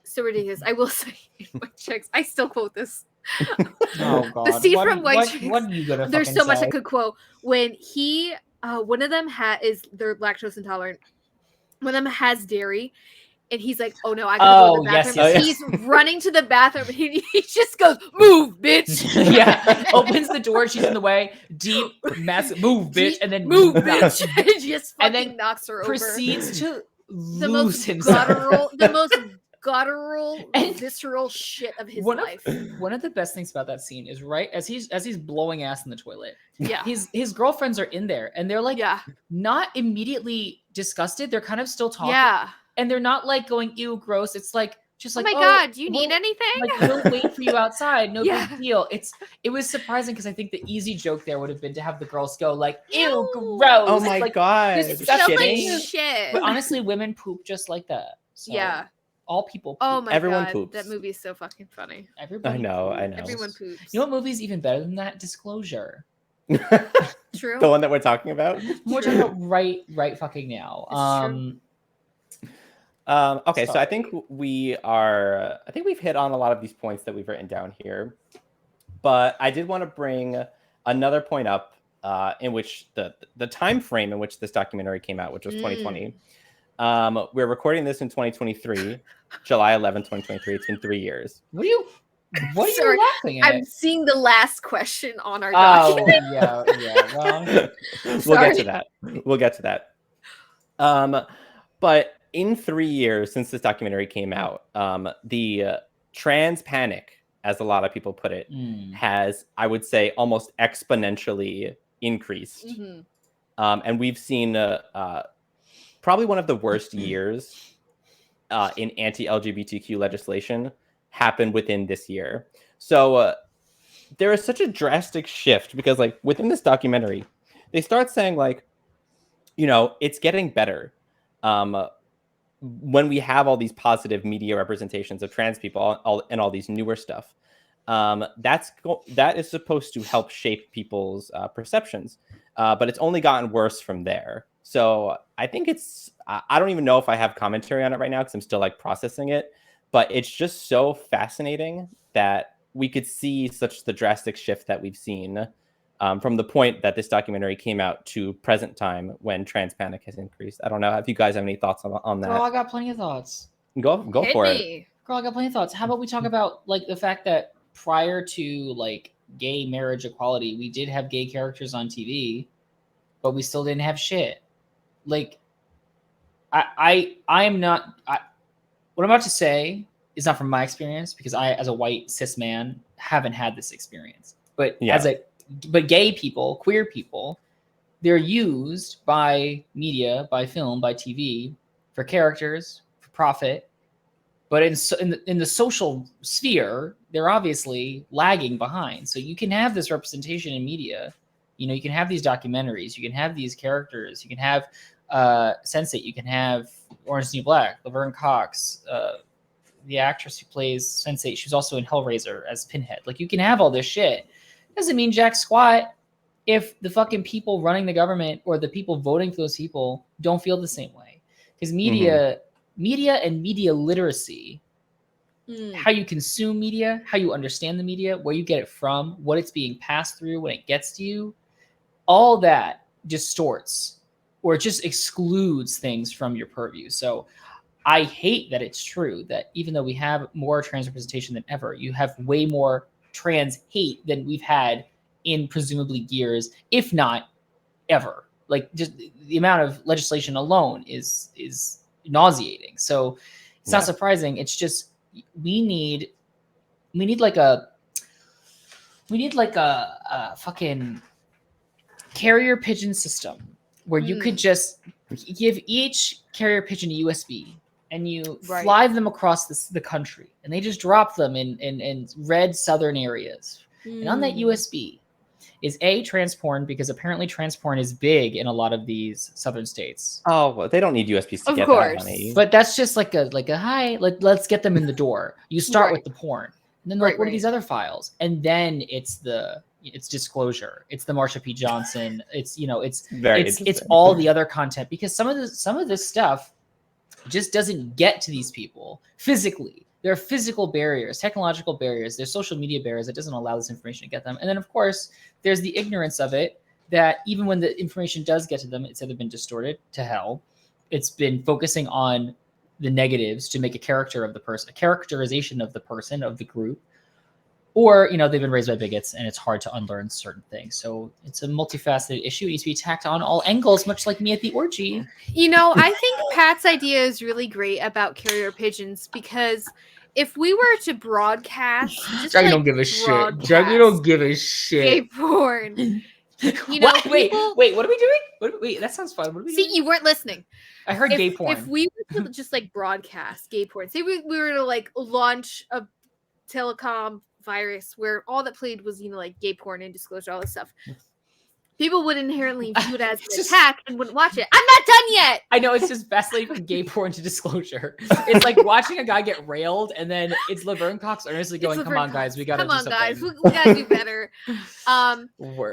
so ridiculous. I will say in White Chicks, I still quote this. Oh God! The scene from White Chicks. What are you gonna There's so much say? I could quote. When he, one of them they're lactose intolerant. One of them has dairy, and he's like, "Oh no, I gotta go to the bathroom." Yes. He's running to the bathroom, and he just goes, "Move, bitch!" Yeah, opens the door. She's in the way. Deep, massive, move, bitch, and then move, bitch. Just fucking and then knocks her over. Proceeds to the lose most himself. Guttural, visceral shit of his life. One of the best things about that scene is right as he's blowing ass in the toilet. Yeah, his girlfriends are in there and they're like, not immediately disgusted. They're kind of still talking. Yeah, and they're not like going, ew, gross. It's like just like, oh my God, do you need anything? Like, we'll wait for you outside. No big deal. It was surprising because I think the easy joke there would have been to have the girls go like, ew, gross. Oh my God, this smells like shit. But honestly, women poop just like that. So. Yeah. All people poop. Oh my Everyone God, poops. that movie is so fucking funny. Everybody I know. Everyone poops. You know what movie's even better than that? Disclosure. True. The one that we're talking about? We're talking about right fucking now. Okay, so I think we've hit on a lot of these points that we've written down here. But I did want to bring another point up in which the time frame in which this documentary came out, which was 2020. We're recording this in 2023, July 11, 2023. It's been 3 years. What are you laughing at? I'm seeing the last question on our document. Yeah. Well, We'll get to that. But in 3 years since this documentary came out, the trans panic as a lot of people put it, has, I would say, almost exponentially increased. And we've seen probably one of the worst years in anti-LGBTQ legislation happen within this year. So there is such a drastic shift because, like, within this documentary, they start saying, like, you know, it's getting better when we have all these positive media representations of trans people and all these newer stuff. That is supposed to help shape people's perceptions, but it's only gotten worse from there. So I think I don't even know if I have commentary on it right now because I'm still like processing it, but it's just so fascinating that we could see such the drastic shift that we've seen from the point that this documentary came out to present time when trans panic has increased. I don't know if you guys have any thoughts on that. Girl, I got plenty of thoughts. Go for it. Girl, I got plenty of thoughts. How about we talk about like the fact that prior to like gay marriage equality, we did have gay characters on TV, but we still didn't have shit. Like, I am not. What I'm about to say is not from my experience because I, as a white cis man, haven't had this experience. But but gay people, queer people, they're used by media, by film, by TV for characters, for profit. But in the social sphere, they're obviously lagging behind. So you can have this representation in media. You know, you can have these documentaries, you can have these characters, you can have Sense8, you can have Orange is the New Black, Laverne Cox, the actress who plays Sense8. She was also in Hellraiser as Pinhead. Like, you can have all this shit. Doesn't mean jack squat if the fucking people running the government or the people voting for those people don't feel the same way. Because media and media literacy, how you consume media, how you understand the media, where you get it from, what it's being passed through when it gets to you, all that distorts or just excludes things from your purview. So I hate that it's true that even though we have more trans representation than ever, you have way more trans hate than we've had in presumably years, if not ever. Like, just the amount of legislation alone is nauseating. So it's not surprising. It's just we need like a fucking carrier pigeon system where you could just give each carrier pigeon a USB and you fly them across the country, and they just drop them in red southern areas. And on that USB is trans porn, because apparently trans porn is big in a lot of these southern states. Oh, well, they don't need USBs to get that money. But that's just like a hi, let's get them in the door. You start with the porn, and then what are these other files? And then it's Disclosure. It's the Marsha P. Johnson. It's it's all the other content, because some of this stuff just doesn't get to these people physically. There are physical barriers, technological barriers, there's social media barriers that doesn't allow this information to get them. And then, of course, there's the ignorance of it, that even when the information does get to them, it's either been distorted to hell, it's been focusing on the negatives to make a character of the person, a characterization of the person, of the group, or, they've been raised by bigots and it's hard to unlearn certain things. So it's a multifaceted issue. It needs to be attacked on all angles, much like me at the orgy. I think Pat's idea is really great about carrier pigeons, because if we were to broadcast, Draggy don't give a shit. Draggy don't give a shit. Gay porn. What? Wait, what are we doing? Wait, that sounds fun. What are we doing? See, you weren't listening. I heard gay porn. If we were to just like broadcast gay porn, say we were to like launch a telecom virus where all that played was like gay porn and disclosure, all this stuff, people would inherently view it as an attack and wouldn't watch it. I'm not done yet. I know, it's just vacillating from gay porn to disclosure. It's like watching a guy get railed, and then it's Laverne Cox earnestly going, "Come on, guys, we gotta do something. Come on, guys, we gotta do better."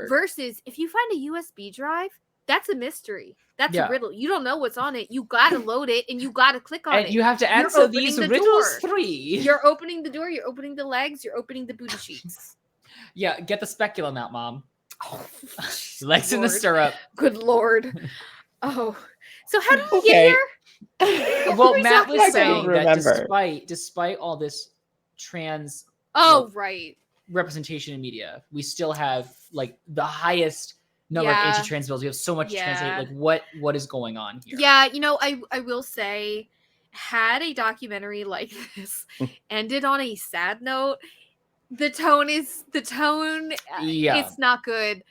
Versus if you find a USB drive, that's a mystery. That's a riddle. You don't know what's on it. You gotta load it, and you gotta click on it. You have to answer these riddles 3. You're opening the door. You're opening the legs. You're opening the booty cheeks. Yeah, get the speculum out, Mom. Oh, legs in the stirrup. Good Lord. Oh, so how did we get here? Well, Matt was saying that despite all this trans representation in media, we still have like the highest number of anti-trans bills. We have so much trans hate. Like, what is going on here? Yeah, I will say, had a documentary like this ended on a sad note, the tone. Yeah. It's not good.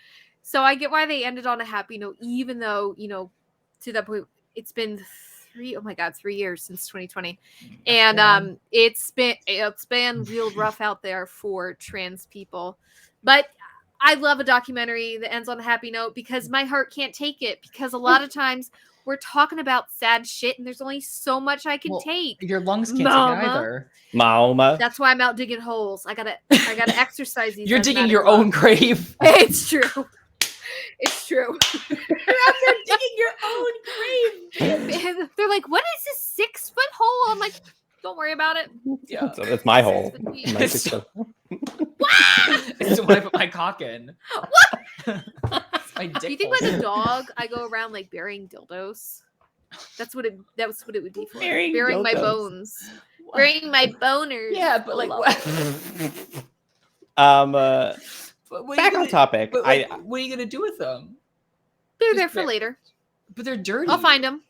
So I get why they ended on a happy note, even though, to that point, it's been 3 years since 2020. And it's been real rough out there for trans people. But I love a documentary that ends on a happy note because my heart can't take it, because a lot of times we're talking about sad shit and there's only so much I can take. Your lungs can't take it either. Mama. That's why I'm out digging holes. I gotta exercise these. You're digging your own grave. It's true. It's true. You're out there digging your own grave. They're like, what is this 6-foot hole? I'm like, don't worry about it. Yeah. So that's my hole. It's when I put my cock in. My dick. Do you think like a dog, I go around like burying dildos? That's what it would be for. Burying my bones. What? Burying my boners. Yeah, but like what? Back on topic. What are you gonna do with them? They're there for later. But they're dirty. I'll find them.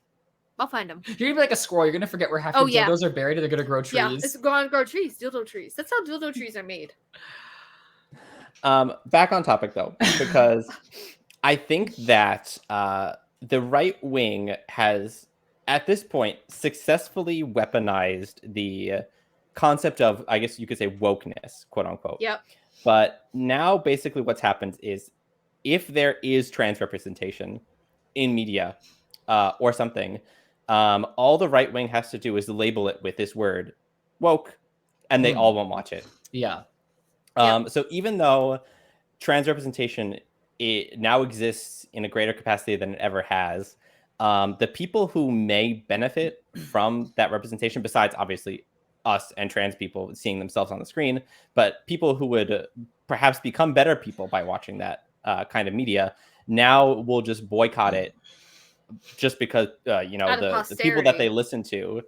You're gonna be like a squirrel. You're gonna forget where half your dildos are buried, and they're gonna grow trees. Yeah, it's gonna grow trees. Dildo trees. That's how dildo trees are made. Back on topic though, because I think that the right wing has, at this point, successfully weaponized the concept of, I guess you could say, wokeness, quote unquote. Yep. But now, basically, what's happened is, if there is trans representation in media or something, all the right wing has to do is label it with this word, woke, and they all won't watch it. Yeah. So even though trans representation now exists in a greater capacity than it ever has, the people who may benefit from that representation, besides obviously us and trans people seeing themselves on the screen, but people who would perhaps become better people by watching that kind of media, now will just boycott it just because, the people that they listen to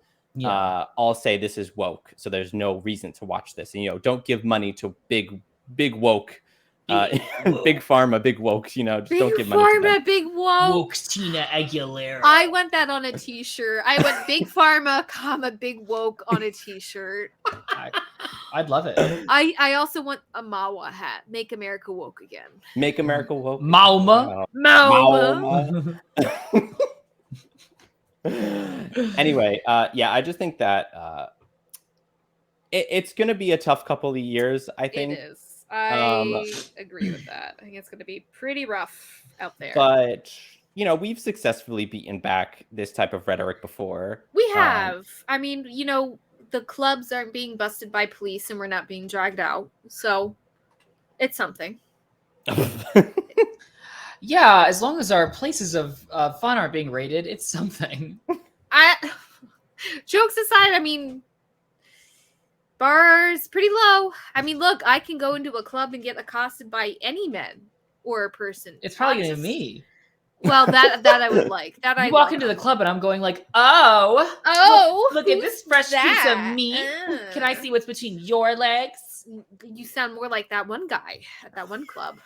all say this is woke, so there's no reason to watch this. And don't give money to big woke, big pharma, big woke. Just don't give money to them. Big woke. Woke Tina Aguilera. I want that on a T-shirt. I want big pharma, big woke on a T-shirt. I'd love it. I also want a Mawa hat. Make America woke again. Make America woke. Mauma. Anyway, I just think that it's going to be a tough couple of years, I think. It is. I agree with that. I think it's going to be pretty rough out there. But, we've successfully beaten back this type of rhetoric before. We have. I mean, the clubs aren't being busted by police and we're not being dragged out. So it's something. Yeah, as long as our places of fun aren't being raided, it's something. Jokes aside, I mean, bars pretty low. I mean, look, I can go into a club and get accosted by any man or a person. It's probably gonna be me. Well, that I would like. That I walk into the club and I'm going like, oh, look at this fresh piece of meat. Can I see what's between your legs? You sound more like that one guy at that one club.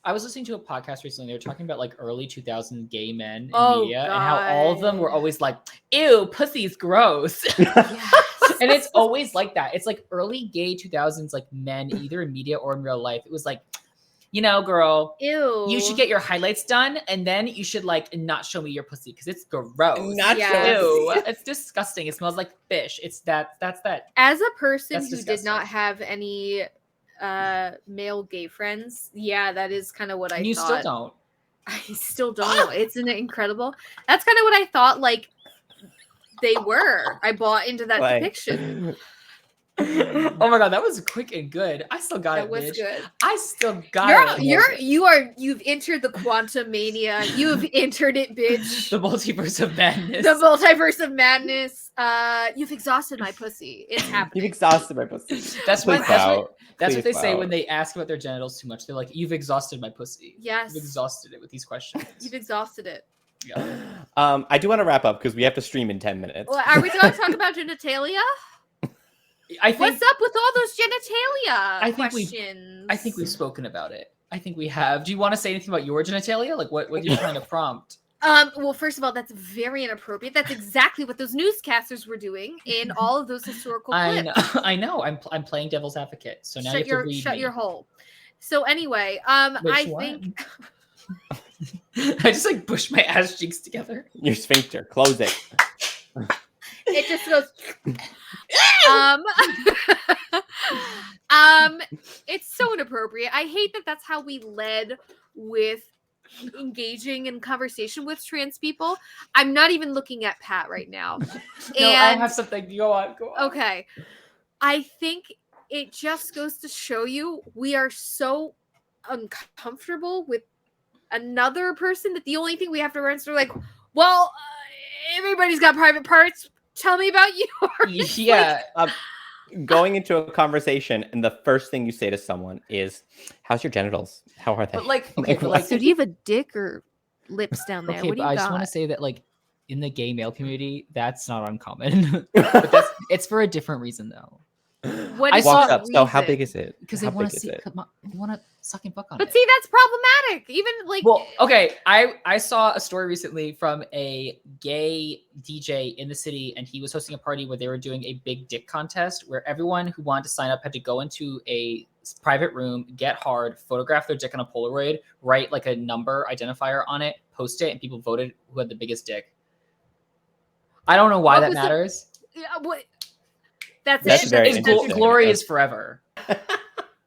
I was listening to a podcast recently. They were talking about like early 2000 gay men in media and how all of them were always like, ew, pussy's gross. Yes. And it's always like that. It's like early gay 2000s, like men, either in media or in real life. It was like, girl, ew, you should get your highlights done and then you should like not show me your pussy because it's gross. Ew. It's disgusting. It smells like fish. That's that. As a person who did not have any male gay friends, that is kind of what I thought. You still don't. I still don't. It's incredible. That's kind of what I thought like they were. I bought into that depiction. Oh my god, that was quick and good. I still got it. That was bitch. Good. I still got it. You've entered the quantum mania. You've entered it, bitch. The multiverse of madness. The multiverse of madness. You've exhausted my pussy. It's happening. You've exhausted my pussy. That's what they say when they ask about their genitals too much. They're like, "You've exhausted my pussy." Yes. You've exhausted it with these questions. You've exhausted it. Yeah. I do want to wrap up because we have to stream in 10 minutes. Well, are we going to talk about genitalia? What's up with all those genitalia questions? I think we've spoken about it. I think we have. Do you want to say anything about your genitalia? Like what you're trying to prompt? Well, first of all, that's very inappropriate. That's exactly what those newscasters were doing in all of those historical clips. I know. I'm playing devil's advocate. So now you have to read shut me. your hole. So anyway, Which I one? think I just like push my ass cheeks together. Your sphincter, close it. it just goes. It's so inappropriate. I hate that that's how we led with engaging in conversation with trans people. I'm not even looking at Pat right now. No, I have something. Go on. Okay. I think it just goes to show you we are so uncomfortable with another person that the only thing we have to answer like, well, everybody's got private parts. Tell me about yours. Yeah. Going into a conversation and the first thing you say to someone is, how's your genitals? How are they? But like, okay, but like, so do you have a dick or lips down there? Okay, what do but you I got? just want to say that like in the gay male community, that's not uncommon. But it's for a different reason though. What I is saw- the up. So how reason? big is it? Because How they want big to is see, it? come on, they want to suck and fuck on But it. see, that's problematic. Even like, Well, okay, I saw a story recently from a gay DJ in the city, and he was hosting a party where they were doing a big dick contest where everyone who wanted to sign up had to go into a private room, get hard, photograph their dick on a Polaroid, write like a number identifier on it, post it, and people voted who had the biggest dick. I don't know why What that was the- matters. what? That's That's it. very It's interesting. glory is forever.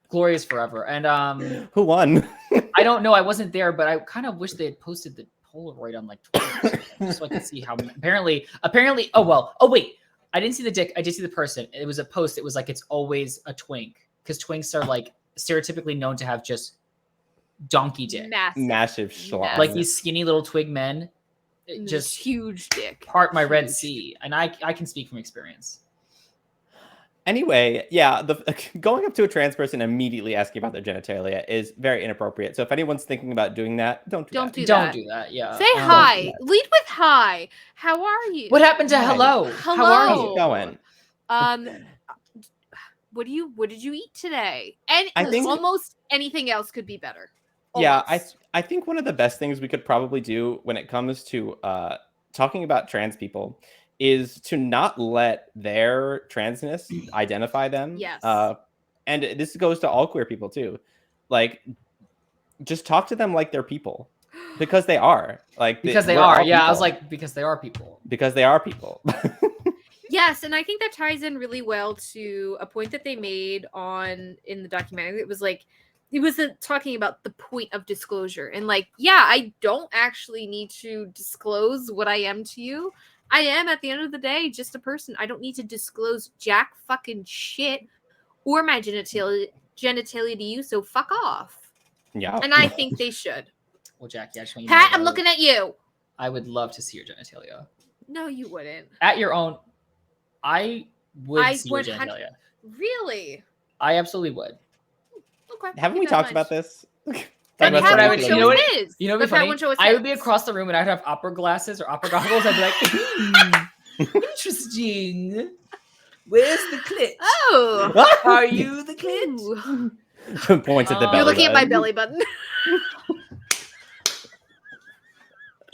Glory is forever. And Who won? I don't know. I wasn't there, but I kind of wish they had posted the Polaroid on like Twitter or something, so I could see how apparently. Oh wait, I didn't see the dick. I did see the person. It was a post. It was like it's always a twink because twinks are like stereotypically known to have just donkey dick, Massive schlong. like these skinny little twig men. Just huge dick. Part my Red Huge. Sea, and I can speak from experience. Anyway, yeah, going up to a trans person and immediately asking about their genitalia is very inappropriate. So if anyone's thinking about doing that, don't do that. Don't do that. Yeah. Say hi. Lead with hi. How are you? What happened to Hi. hello? Hello. How are How's you? it going? What did you eat today? And I think- almost anything else could be better. Yeah, Almost. I think one of the best things we could probably do when it comes to talking about trans people is to not let their transness identify them. Yes. And this goes to all queer people too. Like, just talk to them like they're people, because they are. Like Because they we're are. all Yeah, I was people. like, because they are people. Because they are people. Yes, and I think that ties in really well to a point that they made in the documentary. It was talking about the point of disclosure, and like, yeah, I don't actually need to disclose what I am to you. I am, at the end of the day, just a person. I don't need to disclose jack fucking shit or my genitalia to you, so fuck off. Yeah. And I think they should. Well, Jackie, I just want you to Pat, know I'm looking at you. I would love to see your genitalia. No, you wouldn't. At your own, I would I see your would hun- genitalia. Really? I absolutely would. Okay. Haven't we keep that in talked mind. about this? Then That's Pat what I won't would- show you know his what- tits. You know Then what'd be Pat funny? won't show his I would be tits. across the room and I'd have opera glasses or opera goggles. I'd be like, interesting. Where's the clit? Oh. Are you the clit? Ooh. Points at the belly You're looking at my button. belly button.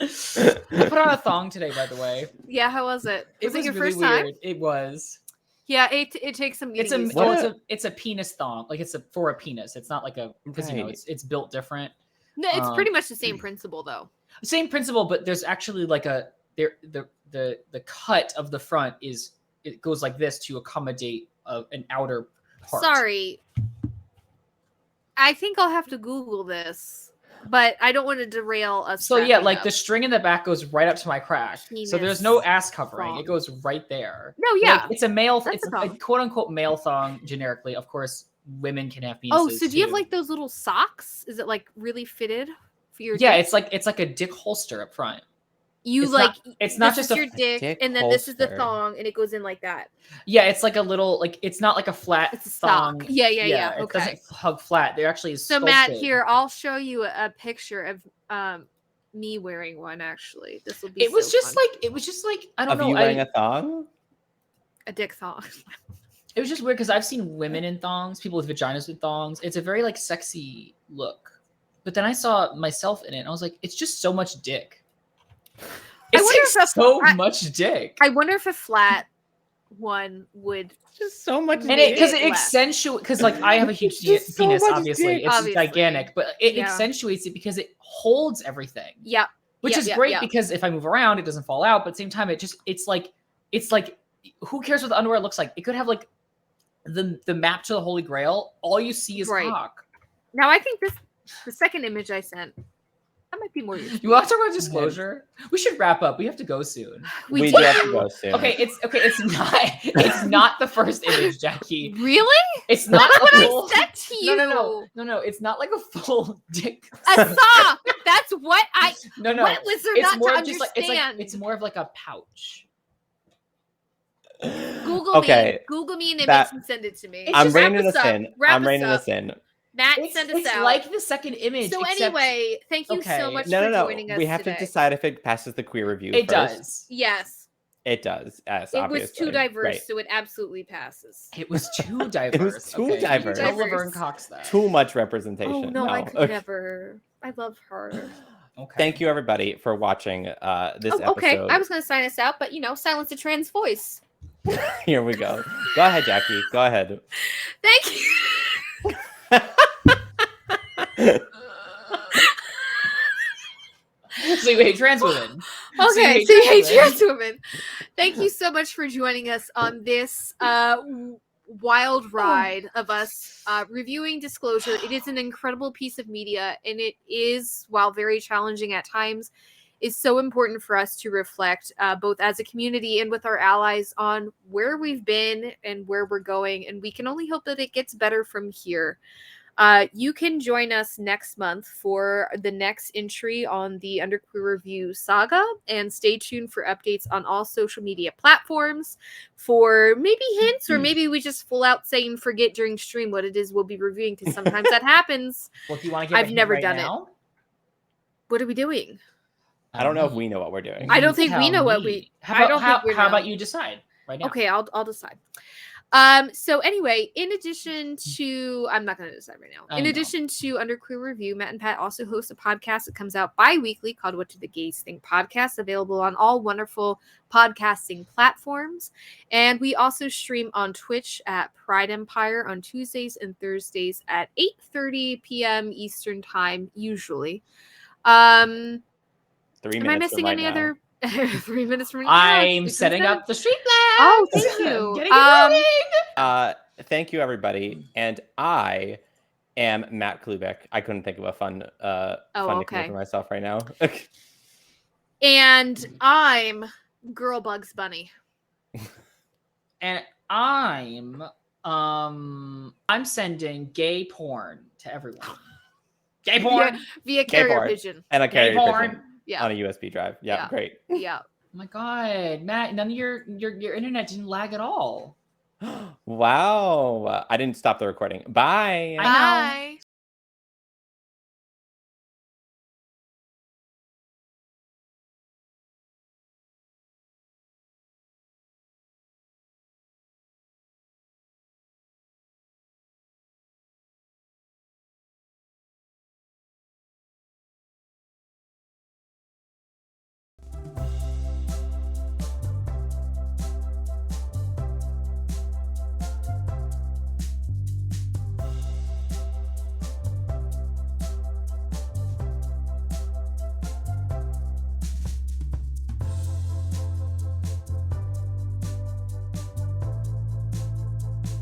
I put on a thong today, by the way. Yeah, how was it? It Was it your really first time? weird. It was. Yeah, it takes some It's getting a, used to. What well, a- it's a penis thong. Like for a penis. It's not like a because you know Right. it's built different. No, it's pretty um, much the same principle though. Same principle, but there's actually like the cut of the front it goes like this to accommodate an outer part. Sorry. I think I'll have to Google this, but I don't want to derail us. So yeah, wrapping like up. the string in the back goes right up to my crack. So there's no ass covering. thong. It goes right there. No, Like, yeah. it's a male. That's It's a a thong. quote unquote male thong generically. Of course, women can have penises. Oh, so do you have too. like those little socks? Is it like really fitted for your? Yeah, dick? it's like a dick holster up front. you it's like. it's not this just is a your dick, dick and then this is the holster. thong, and it goes in like that. Yeah, it's like a little like it's not like a flat It's a thong. sock. Yeah. It Okay. doesn't hug flat. There actually is So Matt, sculpted. here I'll show you a picture of me wearing one. Actually, this will be. It was so just fun. like I don't Of know. you wearing a thong? a dick thong. It was just weird because I've seen women in thongs, people with vaginas with thongs. It's a very like sexy look. But then I saw myself in it and I was like, it's just so much dick. It's like so much dick. I wonder if a flat one would just so much, and because it accentuates. Because like I have a huge penis, so obviously, it's gigantic, but it accentuates it because it holds everything. Yep. Which is great because if I move around, it doesn't fall out. But at the same time, it's like who cares what the underwear looks like? It could have like the map to the Holy Grail. All you see is cock. Now I think the second image I sent. That might be more useful. You want to talk about disclosure? We should wrap up. We have to go soon. We do have to go soon. Okay, it's not the first image, Jackie. Really? It's not what full, I said to you. No. It's not like a full dick. A sock. That's what I. No. What was there it's not more to just understand? it's more of like a pouch. Google me an image and send it to me. I'm reining this in. Matt, send us out. It's like the second image. So anyway, thank you so much for joining us. We have to decide if it passes the queer review. It does. Yes. It does. Yes, it was too diverse, so it absolutely passes. It was too diverse. It was too diverse. Tell Laverne Cox that. Too much representation. Oh no, I could never. I love her. Okay. Thank you everybody for watching this episode. Okay, I was going to sign us out, but silence the trans voice. Here we go. Go ahead, Jackie. Go ahead. Thank you. So you hate trans women. Okay, so you hate trans women. Thank you so much for joining us on this wild ride of us reviewing Disclosure. It is an incredible piece of media, and it is, while very challenging at times, is so important for us to reflect both as a community and with our allies on where we've been and where we're going, and we can only hope that it gets better from here. You can join us next month for the next entry on the Underqueer Review saga, and stay tuned for updates on all social media platforms for maybe hints, or maybe we just full out say and forget during stream what it is we'll be reviewing, because sometimes that happens. Well, do you want to give I've never done it. What are we doing? I don't know if we know what we're doing. I don't think we know what we. How about you decide right now? Okay, I'll decide. So anyway, in addition to, I'm not going to decide right now. In addition to Underqueer Review, Matt and Pat also host a podcast that comes out bi-weekly called What Do the Gays Think Podcast, available on all wonderful podcasting platforms. And we also stream on Twitch at Pride Empire on Tuesdays and Thursdays at 8:30 p.m. Eastern time, usually. 3 minutes. Am I missing any other? 3 minutes from now. I'm setting up the street plan. Oh, thank you. Thank you, everybody. And I am Matt Klubik. I couldn't think of a fun nickname for myself right now. And I'm Girl Bugs Bunny. And I'm sending gay porn to everyone. Gay porn via carrier pigeon. And a carrier pigeon. Yeah. On a USB drive. Yeah. Great. Yeah. Oh my God, Matt, none of your internet didn't lag at all. Wow. I didn't stop the recording. Bye. Bye.